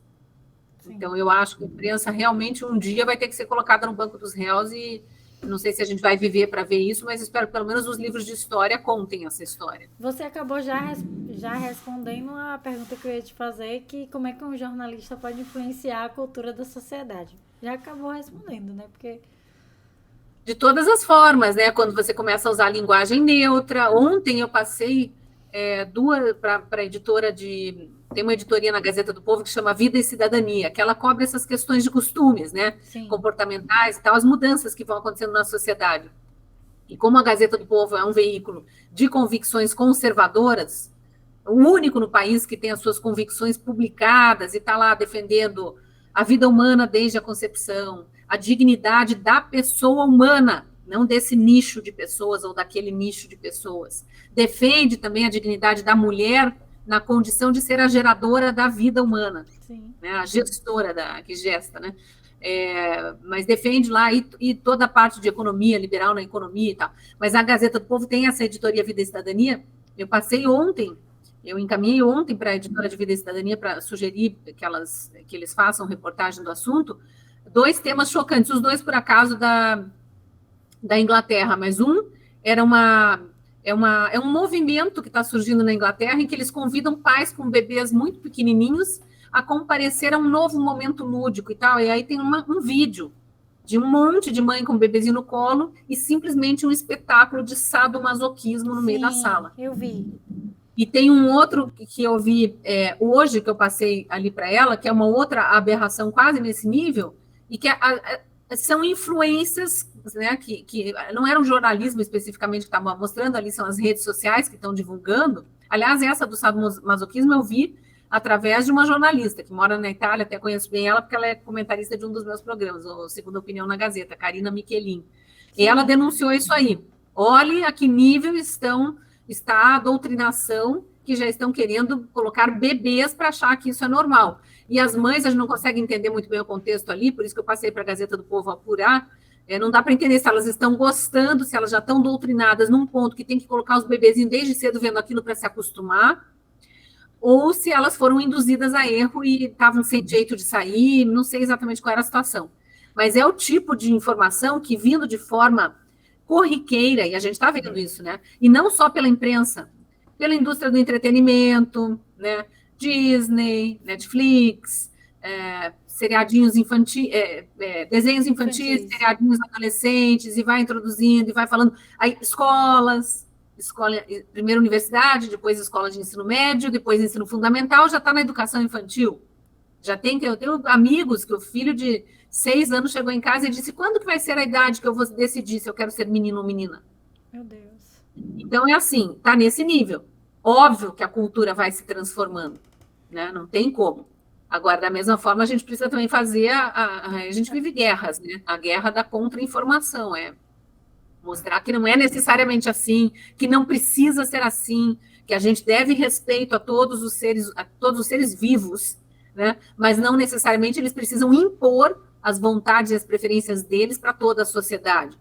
Sim. Então, eu acho que a imprensa realmente um dia vai ter que ser colocada no banco dos réus e não sei se a gente vai viver para ver isso, mas espero que pelo menos os livros de história contem essa história. Você acabou já respondendo a pergunta que eu ia te fazer, que como é que um jornalista pode influenciar a cultura da sociedade. Já acabou respondendo, né? Porque... de todas as formas, né? Quando você começa a usar a linguagem neutra. Ontem eu passei para a editora tem uma editoria na Gazeta do Povo que chama Vida e Cidadania, que ela cobre essas questões de costumes, né? Sim. Comportamentais e tal, as mudanças que vão acontecendo na sociedade. E como a Gazeta do Povo é um veículo de convicções conservadoras, o único no país que tem as suas convicções publicadas e está lá defendendo a vida humana desde a concepção, a dignidade da pessoa humana, não desse nicho de pessoas ou daquele nicho de pessoas. Defende também a dignidade da mulher na condição de ser a geradora da vida humana, né? A gestora que gesta, né? Mas defende lá e toda a parte de economia, liberal na economia e tal. Mas a Gazeta do Povo tem essa editoria Vida e Cidadania. Eu encaminhei ontem para a editora de Vida e Cidadania para sugerir que eles façam reportagem do assunto, 2 temas chocantes, os 2 por acaso da Inglaterra, mas um era um movimento que está surgindo na Inglaterra em que eles convidam pais com bebês muito pequenininhos a comparecer a um novo momento lúdico e tal, e aí tem um vídeo de um monte de mãe com um bebezinho no colo e simplesmente um espetáculo de sadomasoquismo no meio da sala. Eu vi. E tem um outro que eu vi hoje, que eu passei ali para ela, que é uma outra aberração quase nesse nível, e que são influências, né, que não era um jornalismo especificamente que estava mostrando, ali são as redes sociais que estão divulgando. Aliás, essa do sadomasoquismo eu vi através de uma jornalista que mora na Itália, até conheço bem ela, porque ela é comentarista de um dos meus programas, o Segunda Opinião na Gazeta, Karina Michelin. E ela denunciou isso aí. Olhe a que nível está a doutrinação, que já estão querendo colocar bebês para achar que isso é normal. E as mães, a gente não consegue entender muito bem o contexto ali, por isso que eu passei para a Gazeta do Povo apurar, Não dá para entender se elas estão gostando, se elas já estão doutrinadas num ponto que tem que colocar os bebezinhos desde cedo vendo aquilo para se acostumar, ou se elas foram induzidas a erro e estavam sem jeito de sair, não sei exatamente qual era a situação. Mas é o tipo de informação que, vindo de forma corriqueira, e a gente está vendo isso, né? E não só pela imprensa, pela indústria do entretenimento, né? Disney, Netflix, seriadinhos infantis, desenhos infantis, seriadinhos adolescentes, e vai introduzindo, e vai falando. Aí, escola, primeiro universidade, depois escola de ensino médio, depois ensino fundamental, já está na educação infantil. Eu tenho amigos que o filho de 6 anos chegou em casa e disse: quando que vai ser a idade que eu vou decidir se eu quero ser menino ou menina? Meu Deus. Então, é assim, está nesse nível. Óbvio que a cultura vai se transformando, né? Não tem como. Agora, da mesma forma, a gente precisa também fazer... A gente vive guerras, né? A guerra da contra-informação, mostrar que não é necessariamente assim, que não precisa ser assim, que a gente deve respeito a todos os seres vivos, né? Mas não necessariamente eles precisam impor as vontades e as preferências deles para toda a sociedade,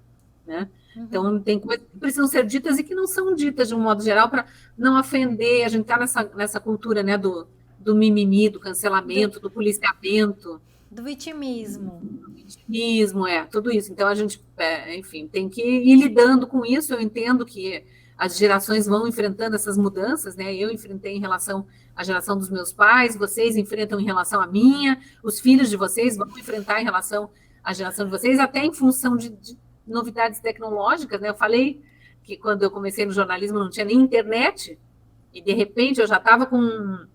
né? Uhum. Então, tem coisas que precisam ser ditas e que não são ditas de um modo geral para não ofender. A gente está nessa cultura, né, do mimimi, do cancelamento, do policiamento. Do vitimismo. Tudo isso. Então, a gente, enfim, tem que ir lidando com isso. Eu entendo que as gerações vão enfrentando essas mudanças, né? Eu enfrentei em relação à geração dos meus pais, vocês enfrentam em relação à minha, os filhos de vocês vão enfrentar em relação à geração de vocês, até em função de novidades tecnológicas, né? Eu falei que quando eu comecei no jornalismo não tinha nem internet, e de repente eu já estava com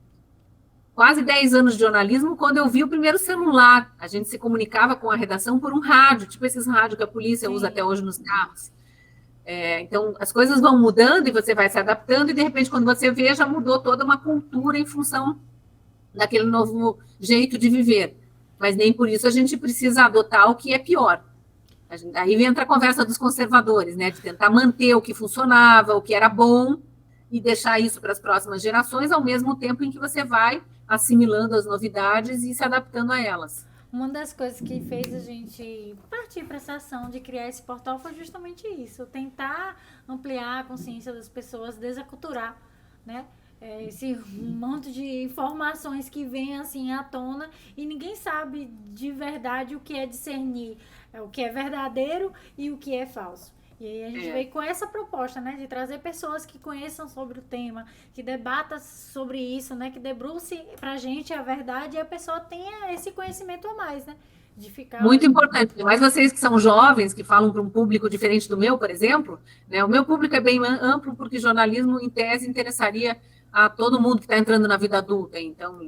quase 10 anos de jornalismo quando eu vi o primeiro celular. A gente se comunicava com a redação por um rádio, tipo esses rádios que a polícia usa até hoje nos carros. Então, as coisas vão mudando e você vai se adaptando, e de repente, quando você vê, já mudou toda uma cultura em função daquele novo jeito de viver. Mas nem por isso a gente precisa adotar o que é pior. Aí entra a conversa dos conservadores, né? De tentar manter o que funcionava, o que era bom, e deixar isso para as próximas gerações, ao mesmo tempo em que você vai assimilando as novidades e se adaptando a elas. Uma das coisas que fez a gente partir para essa ação de criar esse portal foi justamente isso, tentar ampliar a consciência das pessoas, desaculturar, né? Esse monte de informações que vem assim à tona e ninguém sabe de verdade o que é discernir, o que é verdadeiro e o que é falso. E aí a gente veio com essa proposta, né, de trazer pessoas que conheçam sobre o tema, que debatam sobre isso, né, que debruce pra gente a verdade e a pessoa tenha esse conhecimento a mais, né, de ficar... Muito importante, mas vocês que são jovens, que falam para um público diferente do meu, por exemplo, né, o meu público é bem amplo, porque jornalismo, em tese, interessaria a todo mundo que está entrando na vida adulta. Então,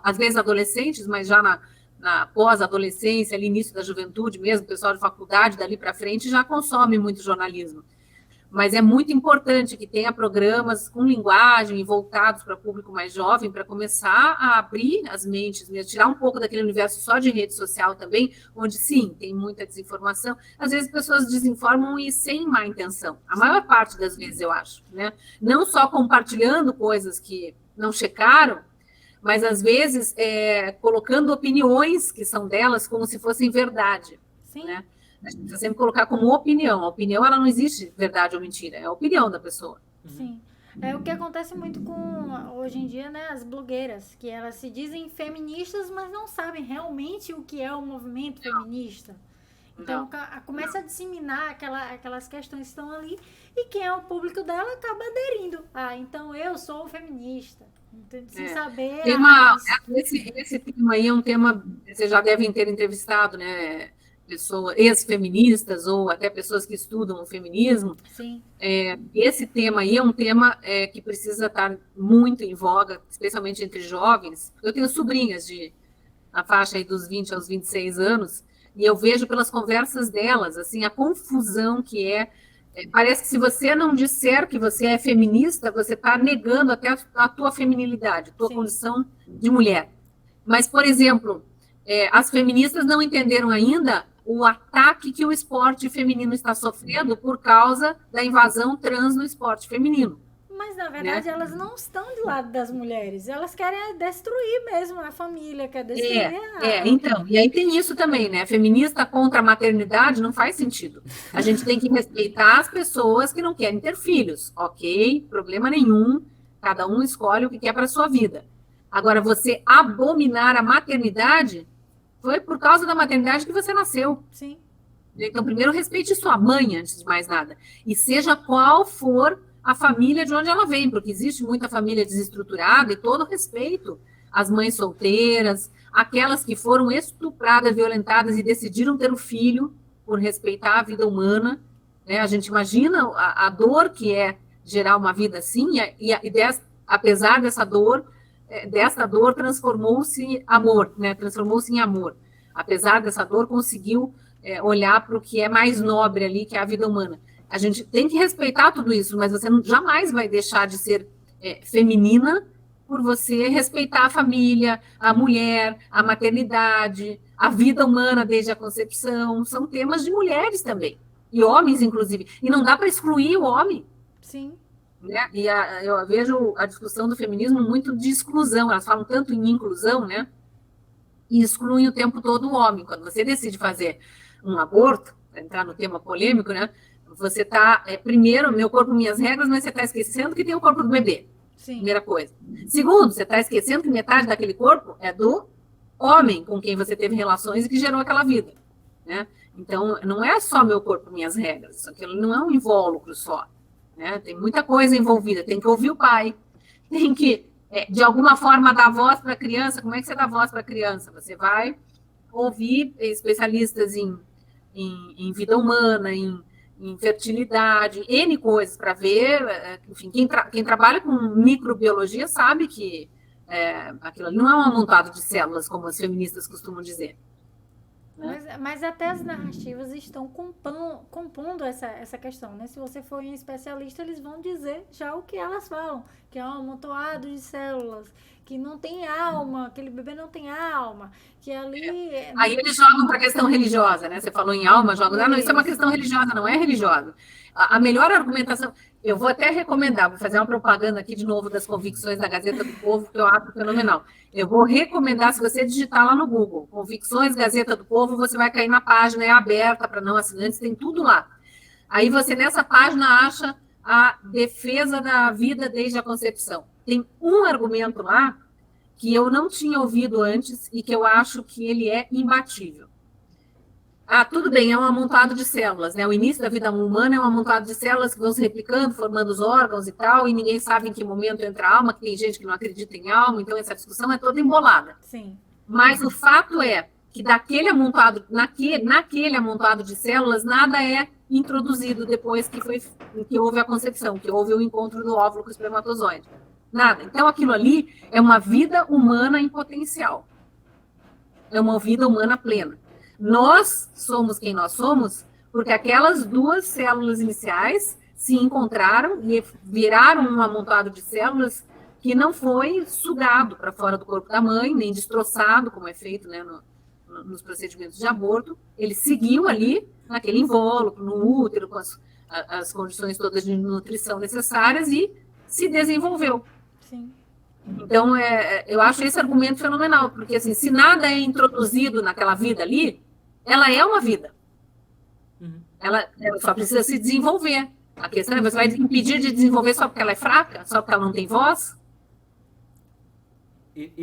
às vezes adolescentes, mas já na pós-adolescência, ali, início da juventude mesmo, pessoal de faculdade, dali para frente, já consome muito jornalismo. Mas é muito importante que tenha programas com linguagem voltados para o público mais jovem, para começar a abrir as mentes, mesmo, tirar um pouco daquele universo só de rede social também, onde, sim, tem muita desinformação. Às vezes, pessoas desinformam e sem má intenção. A maior parte das vezes, eu acho, né? Não só compartilhando coisas que não checaram, mas, às vezes, colocando opiniões que são delas como se fossem verdade. Sim. Né? A gente precisa sempre colocar como opinião. A opinião, ela não existe verdade ou mentira, é a opinião da pessoa. Sim. É o que acontece muito com, hoje em dia, né, as blogueiras, que elas se dizem feministas, mas não sabem realmente o que é o movimento feminista. Então, começa a disseminar aquelas questões que estão ali, e quem é o público dela acaba aderindo. Então eu sou feminista. Então, sem saber... Esse tema aí é um tema, vocês já devem ter entrevistado, né? Pessoas ex-feministas ou até pessoas que estudam o feminismo. Sim. Esse tema aí é um tema que precisa estar muito em voga, especialmente entre jovens. Eu tenho sobrinhas na faixa aí dos 20 aos 26 anos, e eu vejo pelas conversas delas, assim, a confusão que parece que se você não disser que você é feminista, você está negando até a tua feminilidade, a tua condição de mulher. Mas, por exemplo, as feministas não entenderam ainda o ataque que o esporte feminino está sofrendo por causa da invasão trans no esporte feminino. Mas, na verdade, elas não estão do lado das mulheres. Elas querem destruir mesmo a família, quer destruir então, e aí tem isso também, né? Feminista contra a maternidade não faz sentido. A gente tem que respeitar as pessoas que não querem ter filhos, ok? Problema nenhum, cada um escolhe o que quer para sua vida. Agora, você abominar a maternidade, foi por causa da maternidade que você nasceu. Sim. Então, primeiro, respeite sua mãe, antes de mais nada. E seja qual for a família de onde ela vem, porque existe muita família desestruturada, e todo respeito às mães solteiras, aquelas que foram estupradas, violentadas e decidiram ter um filho por respeitar a vida humana, né? A gente imagina a dor que é gerar uma vida assim, apesar dessa dor transformou-se amor, né? Transformou-se em amor. Apesar dessa dor, conseguiu olhar para o que é mais nobre ali, que é a vida humana. A gente tem que respeitar tudo isso, mas você jamais vai deixar de ser feminina por você respeitar a família, a mulher, a maternidade, a vida humana desde a concepção. São temas de mulheres também, e homens, inclusive. E não dá para excluir o homem. Sim. Né? E eu vejo a discussão do feminismo muito de exclusão. Elas falam tanto em inclusão, né? E excluem o tempo todo o homem. Quando você decide fazer um aborto, para entrar no tema polêmico, né? Você está, primeiro, meu corpo, minhas regras, mas você está esquecendo que tem o corpo do bebê. Sim. Primeira coisa. Segundo, você está esquecendo que metade daquele corpo é do homem com quem você teve relações e que gerou aquela vida. Né? Então, não é só meu corpo, minhas regras. Aquilo não é um invólucro só. Né? Tem muita coisa envolvida. Tem que ouvir o pai. Tem que, de alguma forma, dar voz para a criança. Como é que você dá voz para a criança? Você vai ouvir especialistas em vida humana, em fertilidade, N coisas para ver. Enfim, quem trabalha com microbiologia sabe que aquilo ali não é um amontoado de células, como as feministas costumam dizer. Né? Mas até as narrativas estão compondo essa questão, né? Se você for um especialista, eles vão dizer já o que elas falam, que é um amontoado de células, que não tem alma, aquele bebê não tem alma, que ali... Aí eles jogam para a questão religiosa, né? Você falou em alma, jogam... Não, isso é uma questão religiosa, não é religiosa. A melhor argumentação... Eu vou até recomendar, vou fazer uma propaganda aqui de novo das Convicções da Gazeta do Povo, que eu acho fenomenal. Eu vou recomendar, se você digitar lá no Google, Convicções Gazeta do Povo, você vai cair na página, é aberta para não assinantes, tem tudo lá. Aí você, nessa página, acha a defesa da vida desde a concepção. Tem um argumento lá que eu não tinha ouvido antes e que eu acho que ele é imbatível. Tudo bem, é um amontoado de células, né? O início da vida humana é um amontoado de células que vão se replicando, formando os órgãos e tal, e ninguém sabe em que momento entra a alma, que tem gente que não acredita em alma, então essa discussão é toda embolada. Sim. Mas o fato é que daquele amontoado, naquele amontoado de células, nada é introduzido depois que houve a concepção, que houve o encontro do óvulo com o espermatozoide. Nada. Então, aquilo ali é uma vida humana em potencial. É uma vida humana plena. Nós somos quem nós somos porque aquelas duas células iniciais se encontraram e viraram um amontoado de células que não foi sugado para fora do corpo da mãe, nem destroçado, como é feito, né, nos procedimentos de aborto. Ele seguiu ali, naquele invólucro, no útero, com as condições todas de nutrição necessárias e se desenvolveu. Sim. Então, eu acho esse argumento fenomenal, porque assim, se nada é introduzido naquela vida ali, ela é uma vida. Ela só precisa se desenvolver. A questão é, você vai impedir de desenvolver só porque ela é fraca? Só porque ela não tem voz?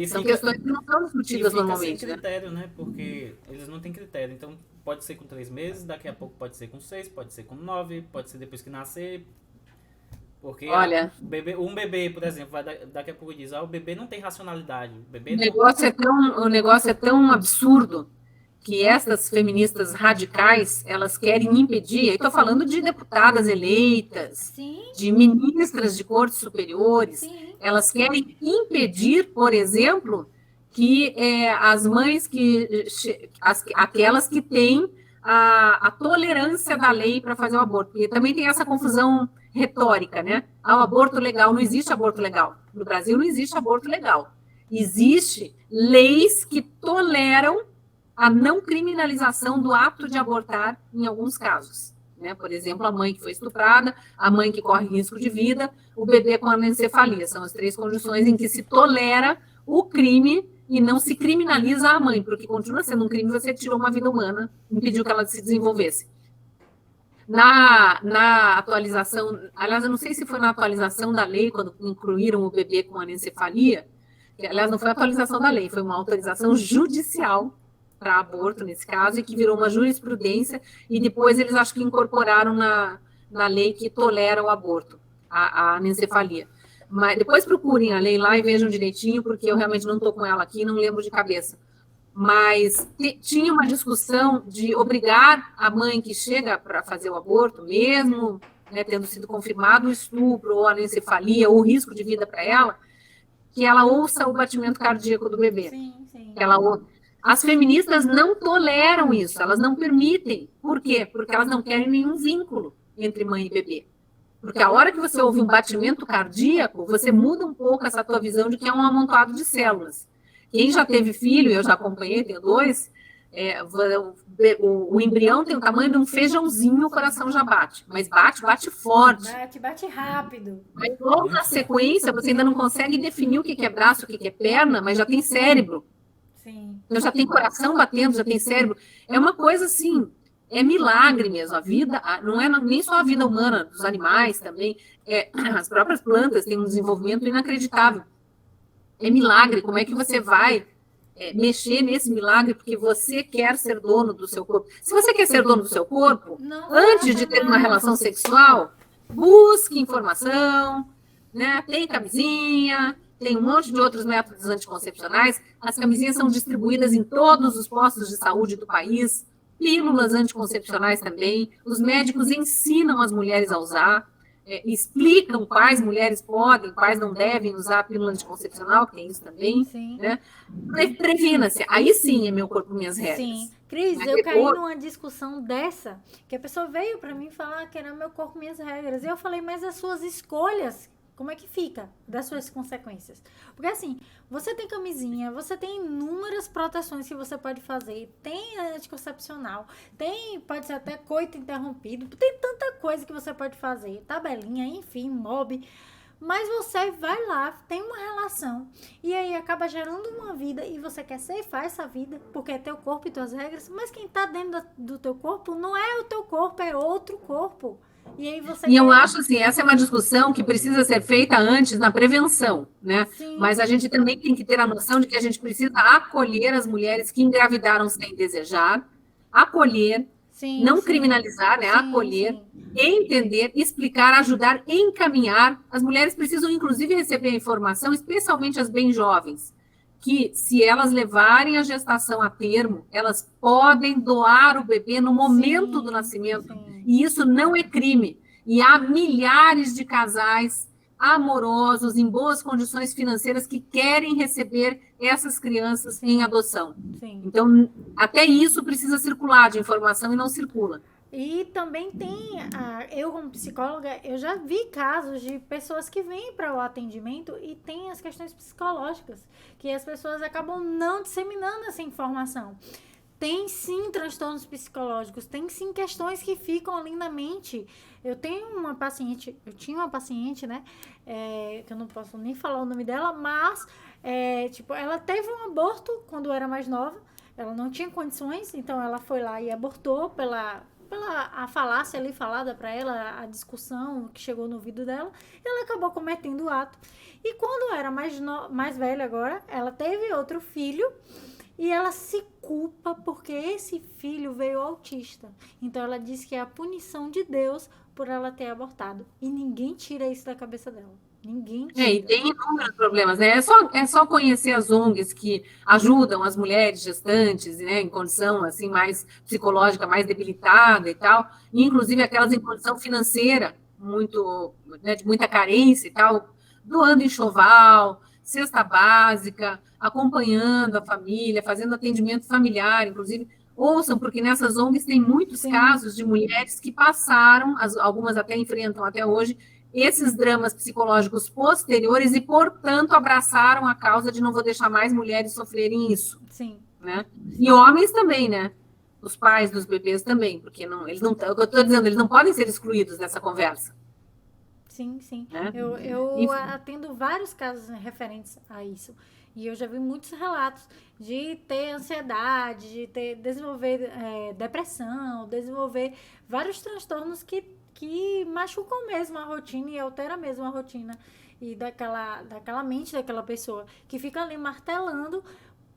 São questões que não são discutidas normalmente. Sem critério, né? Porque eles não têm critério. Então, pode ser com 3 meses, daqui a pouco pode ser com 6, pode ser com 9, pode ser depois que nascer. Porque olha, um bebê, por exemplo, vai daqui a pouco diz, o bebê não tem racionalidade. O negócio é tão absurdo que essas feministas radicais, elas querem impedir, eu estou falando de deputadas eleitas, Sim. de ministras de cortes superiores, Sim. Elas querem impedir, por exemplo, que as mães, aquelas que têm a tolerância da lei para fazer o aborto, porque também tem essa confusão retórica, né? O aborto legal, não existe aborto legal. No Brasil não existe aborto legal. Existe leis que toleram a não criminalização do ato de abortar em alguns casos. né? Por exemplo, a mãe que foi estuprada, a mãe que corre risco de vida, o bebê com anencefalia. São as 3 condições em que se tolera o crime e não se criminaliza a mãe, porque continua sendo um crime, você tirou uma vida humana, impediu que ela se desenvolvesse. Na atualização, aliás, eu não sei se foi na atualização da lei, quando incluíram o bebê com anencefalia, que, aliás, não foi a atualização da lei, foi uma autorização judicial para aborto, nesse caso, e que virou uma jurisprudência, e depois eles acho que incorporaram na lei que tolera o aborto, a anencefalia. Mas depois procurem a lei lá e vejam direitinho, porque eu realmente não estou com ela aqui, não lembro de cabeça. Mas tinha uma discussão de obrigar a mãe que chega para fazer o aborto, mesmo, né, tendo sido confirmado o estupro, ou a anencefalia, ou o risco de vida para ela, que ela ouça o batimento cardíaco do bebê. Sim, sim. Que ela ouça. As feministas não toleram isso, elas não permitem. Por quê? Porque elas não querem nenhum vínculo entre mãe e bebê. Porque a hora que você ouve um batimento cardíaco, você muda um pouco essa tua visão de que é um amontoado de células. Quem já teve filho, eu já acompanhei, tenho 2, o embrião tem o tamanho de um feijãozinho, o coração já bate. Mas bate forte. Bate rápido. Mas logo na sequência, você ainda não consegue definir o que é braço, o que é perna, mas já tem cérebro. Sim. Então já tem coração batendo, já tem cérebro. É uma coisa assim, é milagre mesmo. A vida, não é nem só a vida humana, dos animais também, as próprias plantas têm um desenvolvimento inacreditável. É milagre. Como é que você vai mexer nesse milagre porque você quer ser dono do seu corpo? Se você quer ser dono do seu corpo, antes de ter uma relação sexual, busque informação, né? Tem camisinha, tem um monte de outros métodos anticoncepcionais. As camisinhas são distribuídas em todos os postos de saúde do país, pílulas anticoncepcionais também. Os médicos ensinam as mulheres a usar. Explicam quais mulheres podem, quais não devem usar a pílula anticoncepcional, que tem isso também, sim. Né? Previna-se. Aí sim é meu corpo, minhas regras. Sim. Cris, eu caí numa discussão dessa, que a pessoa veio para mim falar que era meu corpo, minhas regras. E eu falei, mas as suas escolhas, como é que fica das suas consequências? Porque assim, você tem camisinha, você tem inúmeras proteções que você pode fazer, tem anticoncepcional, pode ser até coito interrompido, tem tanta coisa que você pode fazer, tabelinha, enfim, mob, mas você vai lá, tem uma relação, e aí acaba gerando uma vida, e você quer ceifar essa vida, porque é teu corpo e tuas regras, mas quem tá dentro do teu corpo não é o teu corpo, é outro corpo. E eu acho assim, essa é uma discussão que precisa ser feita antes na prevenção, né? Sim. Mas a gente também tem que ter a noção de que a gente precisa acolher as mulheres que engravidaram sem desejar, acolher, sim, não sim. criminalizar, né? Sim, acolher, sim. entender, explicar, ajudar, encaminhar. As mulheres precisam, inclusive, receber a informação, especialmente as bem jovens, que se elas levarem a gestação a termo, elas podem doar o bebê no momento do nascimento. Sim. E isso não é crime. E há milhares de casais amorosos, em boas condições financeiras, que querem receber essas crianças em adoção. Sim. Então, até isso precisa circular de informação e não circula. E também tem, eu como psicóloga, eu já vi casos de pessoas que vêm para o atendimento e tem as questões psicológicas, que as pessoas acabam não disseminando essa informação. Tem sim transtornos psicológicos, tem sim questões que ficam ali na mente. Eu tinha uma paciente, né, que eu não posso nem falar o nome dela, mas, ela teve um aborto quando era mais nova, ela não tinha condições, então ela foi lá e abortou pela a falácia ali falada para ela, a discussão que chegou no ouvido dela, e ela acabou cometendo o ato. E quando era mais velha agora, ela teve outro filho, e ela se culpa porque esse filho veio autista. Então ela diz que é a punição de Deus por ela ter abortado. E ninguém tira isso da cabeça dela. Ninguém tira. E tem inúmeros problemas, né? É só conhecer as ONGs que ajudam as mulheres gestantes, né, em condição assim, mais psicológica, mais debilitada e tal, e, inclusive aquelas em condição financeira, muito, né, de muita carência e tal, doando enxoval, cesta básica, acompanhando a família, fazendo atendimento familiar, inclusive. Ouçam, porque nessas ONGs tem muitos casos de mulheres que passaram, algumas até enfrentam até hoje, esses dramas psicológicos posteriores e, portanto, abraçaram a causa de não vou deixar mais mulheres sofrerem isso. Sim. Né? E homens também, né? os pais dos bebês também, porque não, eles não, é o que eu estou dizendo, eles não podem ser excluídos dessa conversa. Sim, sim. Né? Eu atendo vários casos referentes a isso. E eu já vi muitos relatos de ter ansiedade, de desenvolver depressão, desenvolver vários transtornos que machucam mesmo a rotina e alteram mesmo a rotina e daquela mente daquela pessoa, que fica ali martelando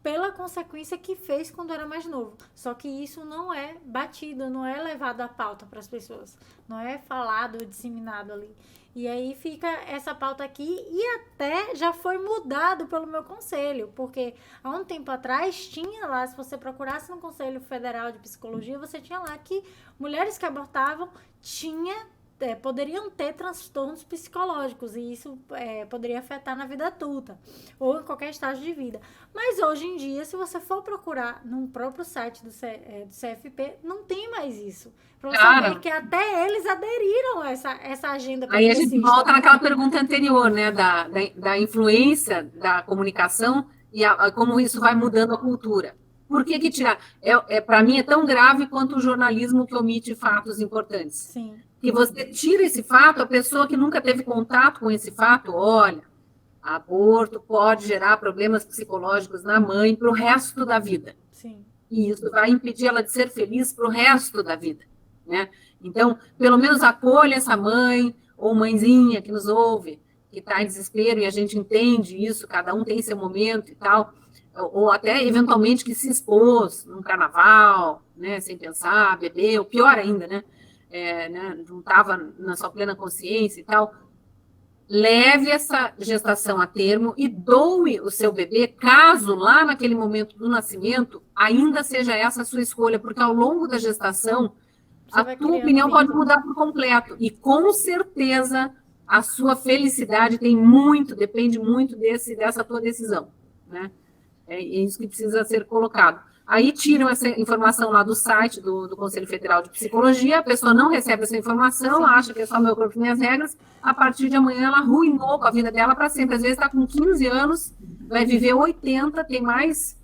pela consequência que fez quando era mais novo. Só que isso não é batido, não é levado à pauta para as pessoas, não é falado, disseminado ali. E aí fica essa pauta aqui e até já foi mudado pelo meu conselho, porque há um tempo atrás tinha lá, se você procurasse no Conselho Federal de Psicologia, você tinha lá que mulheres que abortavam poderiam ter transtornos psicológicos e isso poderia afetar na vida adulta ou em qualquer estágio de vida. Mas hoje em dia, se você for procurar no próprio site do CFP, não tem mais isso. Para você ver que até eles aderiram a essa agenda progressista. Aí a gente volta naquela pergunta anterior, né, da influência da comunicação e como isso vai mudando a cultura. Por que tirar? Para mim é tão grave quanto o jornalismo que omite fatos importantes. Sim. Que você tira esse fato, a pessoa que nunca teve contato com esse fato, olha, aborto pode gerar problemas psicológicos na mãe para o resto da vida. Sim. E isso vai impedir ela de ser feliz para o resto da vida. Né? Então, pelo menos acolha essa mãe ou mãezinha que nos ouve, que está em desespero e a gente entende isso, cada um tem seu momento e tal, ou até eventualmente que se expôs num carnaval, né, sem pensar, bebeu, pior ainda, né? Não estava na sua plena consciência e tal, leve essa gestação a termo e doe o seu bebê, caso lá naquele momento do nascimento ainda seja essa a sua escolha, porque ao longo da gestação a tua opinião pode mudar por completo e com certeza a sua felicidade depende muito dessa tua decisão, né? É isso que precisa ser colocado. Aí tiram essa informação lá do site do Conselho Federal de Psicologia, a pessoa não recebe essa informação, acha que é só meu corpo e minhas regras, a partir de amanhã ela arruinou com a vida dela para sempre. Às vezes está com 15 anos, vai viver 80, tem mais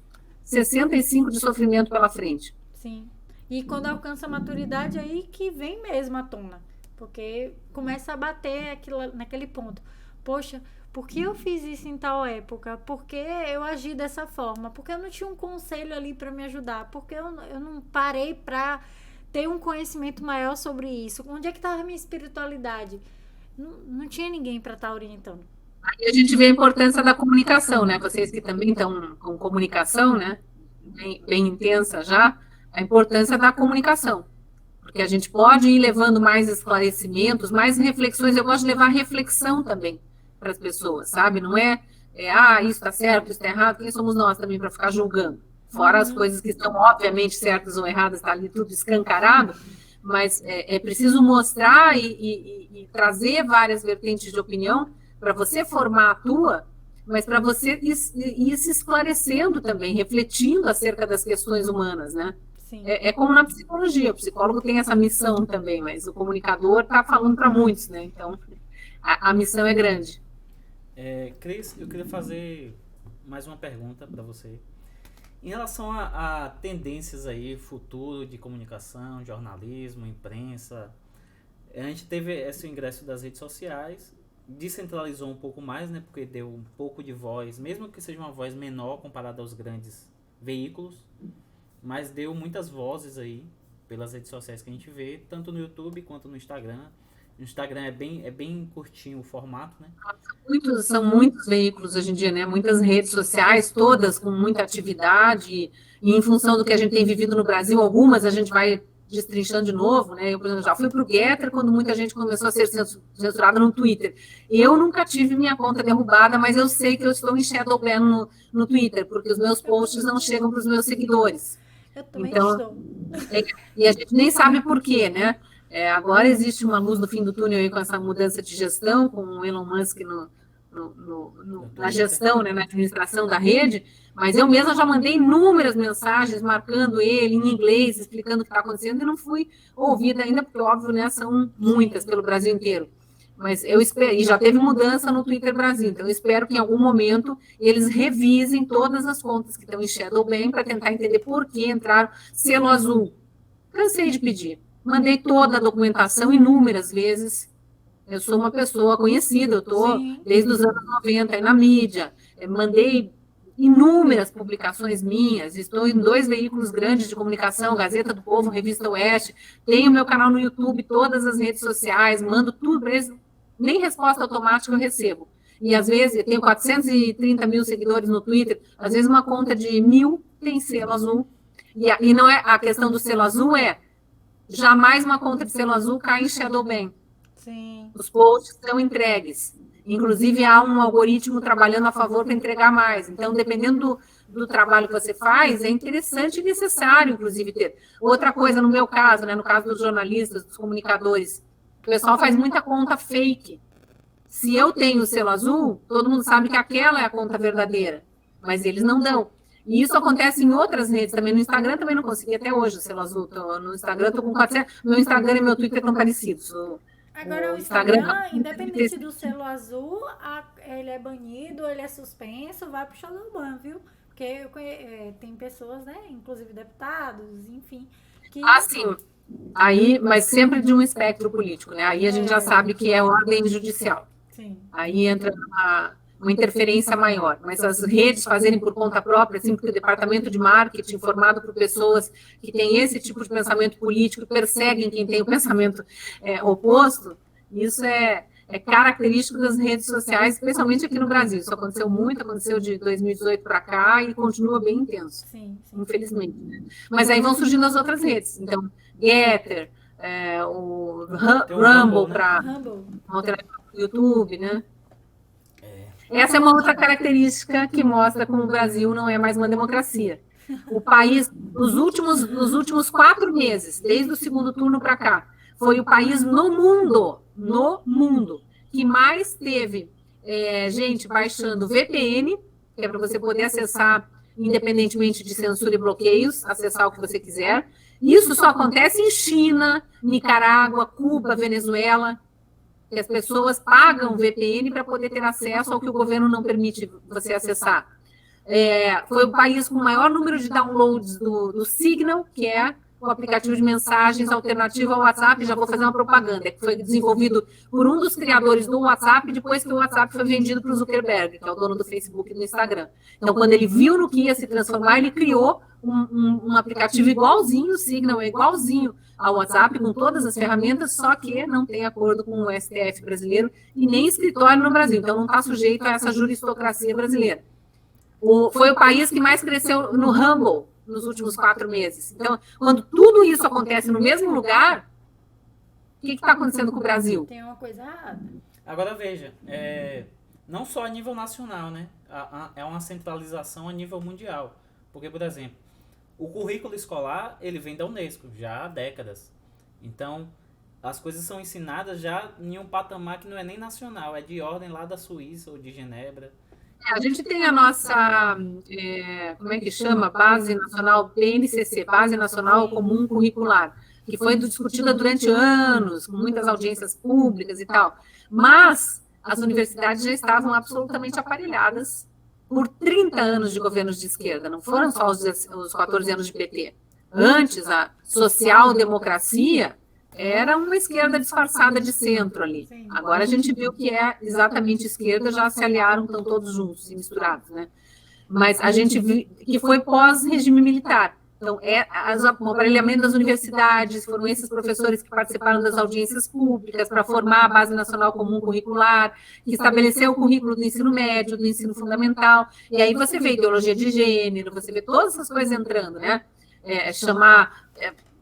65 de sofrimento pela frente. Sim. E quando alcança a maturidade, aí que vem mesmo à tona. Porque começa a bater naquele ponto. Poxa, por que eu fiz isso em tal época? Por que eu agi dessa forma? Porque eu não tinha um conselho ali para me ajudar? Porque eu não parei para ter um conhecimento maior sobre isso? Onde é que estava a minha espiritualidade? Não tinha ninguém para estar orientando. Aí a gente vê a importância da comunicação, né? Vocês que também estão com comunicação, né? Bem intensa já, a importância da comunicação. Porque a gente pode ir levando mais esclarecimentos, mais reflexões. Eu gosto de levar reflexão também para as pessoas, sabe? Não isso está certo, isso está errado. Quem somos nós também para ficar julgando? Fora as coisas que estão obviamente certas ou erradas, está ali tudo escancarado, mas é preciso mostrar e trazer várias vertentes de opinião para você formar a tua, mas para você ir se esclarecendo também, refletindo acerca das questões humanas, né? Sim. É como na psicologia, o psicólogo tem essa missão também, mas o comunicador está falando para muitos, né? Então, a missão é grande. Cris, eu queria fazer mais uma pergunta para você. Em relação a tendências aí, futuro de comunicação, jornalismo, imprensa, a gente teve esse ingresso das redes sociais, descentralizou um pouco mais, né? Porque deu um pouco de voz, mesmo que seja uma voz menor comparada aos grandes veículos, mas deu muitas vozes aí pelas redes sociais que a gente vê, tanto no YouTube quanto no Instagram. No Instagram é bem curtinho o formato, né? São muitos veículos hoje em dia, né? Muitas redes sociais, todas com muita atividade, e em função do que a gente tem vivido no Brasil, algumas a gente vai destrinchando de novo, né? Eu, por exemplo, já fui para o Getter quando muita gente começou a ser censurada no Twitter. Eu nunca tive minha conta derrubada, mas eu sei que eu estou em shadow ban no Twitter, porque os meus posts não chegam para os meus seguidores. Eu também estou. E a gente nem sabe por quê, né? Agora existe uma luz no fim do túnel aí com essa mudança de gestão, com o Elon Musk na gestão, né, na administração da rede, mas eu mesma já mandei inúmeras mensagens marcando ele em inglês, explicando o que está acontecendo, e não fui ouvida ainda, porque, óbvio, né, são muitas pelo Brasil inteiro. Mas eu espero, e já teve mudança no Twitter Brasil, então eu espero que em algum momento eles revisem todas as contas que estão em Shadowban para tentar entender por que entraram selo azul. Cansei de pedir. Mandei toda a documentação inúmeras vezes. Eu sou uma pessoa conhecida, eu estou desde os anos 90 aí na mídia. Mandei inúmeras publicações minhas, estou em 2 veículos grandes de comunicação, Gazeta do Povo, Revista Oeste, tenho meu canal no YouTube, todas as redes sociais, mando tudo para eles, nem resposta automática eu recebo. E às vezes, eu tenho 430 mil seguidores no Twitter, às vezes uma conta de 1.000 tem selo azul. E não é a questão do selo azul, jamais uma conta de selo azul cai em Shadowban. Sim. Os posts são entregues. Inclusive, há um algoritmo trabalhando a favor para entregar mais. Então, dependendo do trabalho que você faz, é interessante e necessário, inclusive, ter. Outra coisa, no meu caso, né, no caso dos jornalistas, dos comunicadores, o pessoal faz muita conta fake. Se eu tenho o selo azul, todo mundo sabe que aquela é a conta verdadeira, mas eles não dão. E isso acontece em outras redes também. No Instagram também não consegui até hoje o selo azul. No Instagram estou com 400. Meu Instagram e meu Twitter estão parecidos. Agora, o Instagram, independente do selo azul, ele é banido, ele é suspenso, vai pro Shadowban, viu? Porque tem pessoas, né, inclusive deputados, enfim, que... sim. Aí, mas sempre de um espectro político, né? Aí a gente já sabe que é ordem judicial. Sim. Aí entra uma interferência maior. Mas as redes fazerem por conta própria, assim, porque o departamento de marketing, formado por pessoas que têm esse tipo de pensamento político, perseguem quem tem o pensamento oposto, isso é característico das redes sociais, especialmente aqui no Brasil. Isso aconteceu muito, aconteceu de 2018 para cá e continua bem intenso, sim. Infelizmente. Mas aí vão surgindo as outras redes. Então, Getter, o Rumble para o YouTube, né? Essa é uma outra característica que mostra como o Brasil não é mais uma democracia. O país, nos últimos 4 meses, desde o segundo turno para cá, foi o país no mundo, que mais teve gente baixando VPN, que é para você poder acessar, independentemente de censura e bloqueios, acessar o que você quiser. Isso só acontece em China, Nicarágua, Cuba, Venezuela, que as pessoas pagam VPN para poder ter acesso ao que o governo não permite você acessar. Foi o país com o maior número de downloads do Signal, que é o aplicativo de mensagens alternativo ao WhatsApp. Já vou fazer uma propaganda, que foi desenvolvido por um dos criadores do WhatsApp, depois que o WhatsApp foi vendido para o Zuckerberg, que é o dono do Facebook e do Instagram. Então, quando ele viu no que ia se transformar, ele criou um aplicativo igualzinho, o Signal é igualzinho ao WhatsApp, com todas as ferramentas, só que não tem acordo com o STF brasileiro e nem escritório no Brasil, então não está sujeito a essa juristocracia brasileira. Foi o país que mais cresceu no Rumble nos últimos 4 meses. Então, quando tudo isso acontece no mesmo lugar, o que está acontecendo com o Brasil? Tem uma coisa errada. Agora veja, não só a nível nacional, né? É uma centralização a nível mundial. Porque, por exemplo, o currículo escolar, ele vem da Unesco, já há décadas. Então, as coisas são ensinadas já em um patamar que não é nem nacional, é de ordem lá da Suíça ou de Genebra. A gente tem a nossa, como é que chama? Base Nacional, BNCC, Base Nacional Comum Curricular, que foi discutida durante anos, com muitas audiências públicas e tal. Mas as universidades já estavam absolutamente aparelhadas por 30 anos de governos de esquerda, não foram só os 14 anos de PT. Antes, a social-democracia era uma esquerda disfarçada de centro ali. Sim. Agora a gente viu que é exatamente esquerda, já se aliaram, estão todos juntos e misturados, né? Mas a gente viu que foi pós-regime militar. Então, o aparelhamento das universidades, foram esses professores que participaram das audiências públicas para formar a Base Nacional Comum Curricular, que estabeleceu o currículo do ensino médio, do ensino fundamental, e aí você vê ideologia de gênero, você vê todas essas coisas entrando, né?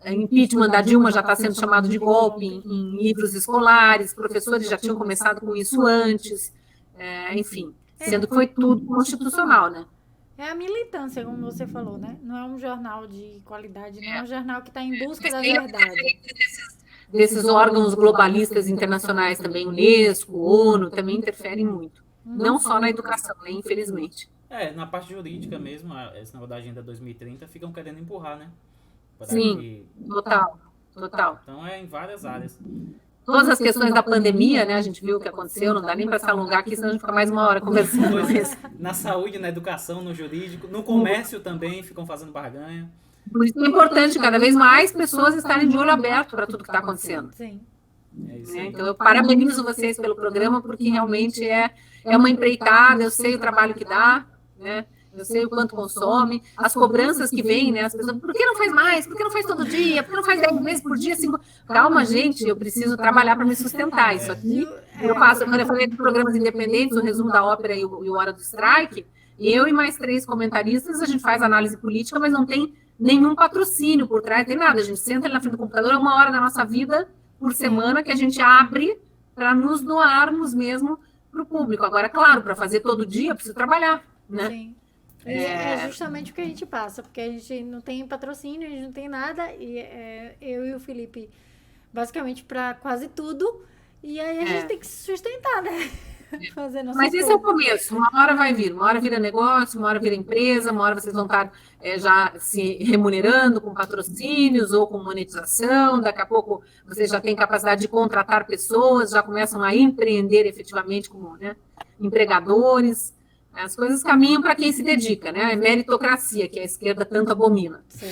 Impeachment da Dilma já está sendo chamado de golpe em livros escolares, professores já tinham começado com isso antes, enfim, sendo que foi tudo constitucional, né? É a militância, como você falou, né? Não é um jornal de qualidade, não é um jornal que está em busca da verdade. Desses órgãos globalistas internacionais também, Unesco, ONU, também interferem muito. Não só na educação, né? Infelizmente. Na parte jurídica mesmo, esse negócio da Agenda 2030, ficam querendo empurrar, né? Sim, total. Então é em várias áreas. todas as questões da pandemia, né? A gente viu o que aconteceu, não dá nem para se alongar aqui, senão a gente fica mais uma hora conversando. Pois, na saúde, na educação, no jurídico, no comércio também ficam fazendo barganha. Por isso é importante cada vez mais pessoas estarem de olho aberto para tudo que está acontecendo. Sim. É isso aí. Então, eu parabenizo vocês pelo programa, porque realmente é uma empreitada, eu sei o trabalho que dá, né? Eu sei o quanto consome, as cobranças que vêm, né? As pessoas, por que não faz mais? Por que não faz todo dia? Por que não faz 10 vezes por dia? 5? Calma, gente, eu preciso trabalhar para me sustentar. Isso aqui, eu faço, quando eu falei de programas independentes, o resumo da ópera e o Hora do Strike, eu e mais 3 comentaristas, a gente faz análise política, mas não tem nenhum patrocínio por trás, tem nada. A gente senta ali na frente do computador, é 1 hora da nossa vida por semana que a gente abre para nos doarmos mesmo para o público. Agora, claro, para fazer todo dia, eu preciso trabalhar, né? Sim. É justamente o que a gente passa, porque a gente não tem patrocínio, a gente não tem nada, e eu e o Felipe, basicamente, para quase tudo, e aí a gente tem que se sustentar, né? Fazer nossa Mas esse é o começo, uma hora vai vir, uma hora vira negócio, uma hora vira empresa, uma hora vocês vão estar já se remunerando com patrocínios ou com monetização, daqui a pouco vocês já têm capacidade de contratar pessoas, já começam a empreender efetivamente como, né, empregadores. As coisas caminham para quem se dedica, né? É meritocracia, que a esquerda tanto abomina. Sim.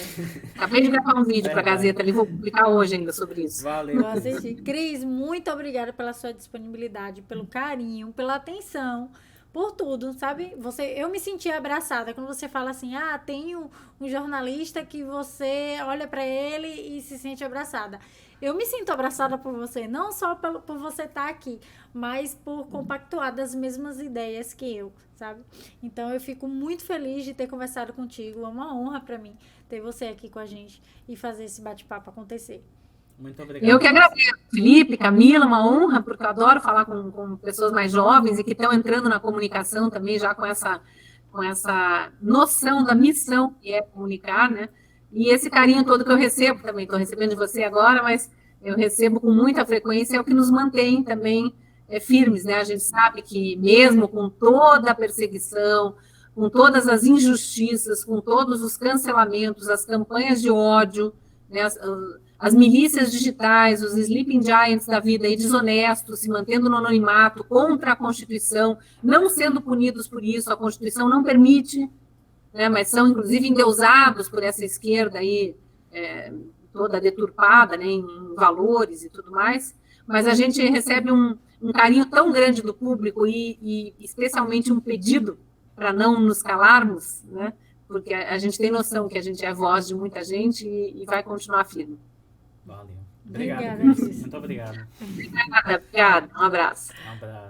Acabei de gravar um vídeo para a Gazeta ali, vou publicar hoje ainda sobre isso. Valeu. Vou assistir. Cris, muito obrigada pela sua disponibilidade, pelo carinho, pela atenção, por tudo, sabe? Eu me senti abraçada quando você fala assim, tem um jornalista que você olha para ele e se sente abraçada. Eu me sinto abraçada por você, não só por você estar aqui, mas por compactuar das mesmas ideias que eu, sabe? Então, eu fico muito feliz de ter conversado contigo. É uma honra para mim ter você aqui com a gente e fazer esse bate-papo acontecer. Muito obrigado. Eu que agradeço, Felipe, Camila, uma honra, porque eu adoro falar com pessoas mais jovens e que estão entrando na comunicação também, já com essa noção da missão que é comunicar, né? E esse carinho todo que eu recebo também, estou recebendo de você agora, mas eu recebo com muita frequência, é o que nos mantém também firmes, né? A gente sabe que mesmo com toda a perseguição, com todas as injustiças, com todos os cancelamentos, as campanhas de ódio, né? As milícias digitais, os sleeping giants da vida aí, desonestos, se mantendo no anonimato, contra a Constituição, não sendo punidos por isso, a Constituição não permite, né, mas são, inclusive, endeusados por essa esquerda aí, toda deturpada, né, em valores e tudo mais, mas a gente recebe um carinho tão grande do público e especialmente um pedido para não nos calarmos, né, porque a gente tem noção que a gente é a voz de muita gente e vai continuar firme. Valeu. Obrigado, Obrigada, Cris. Muito obrigado. Obrigada, um abraço. Um abraço.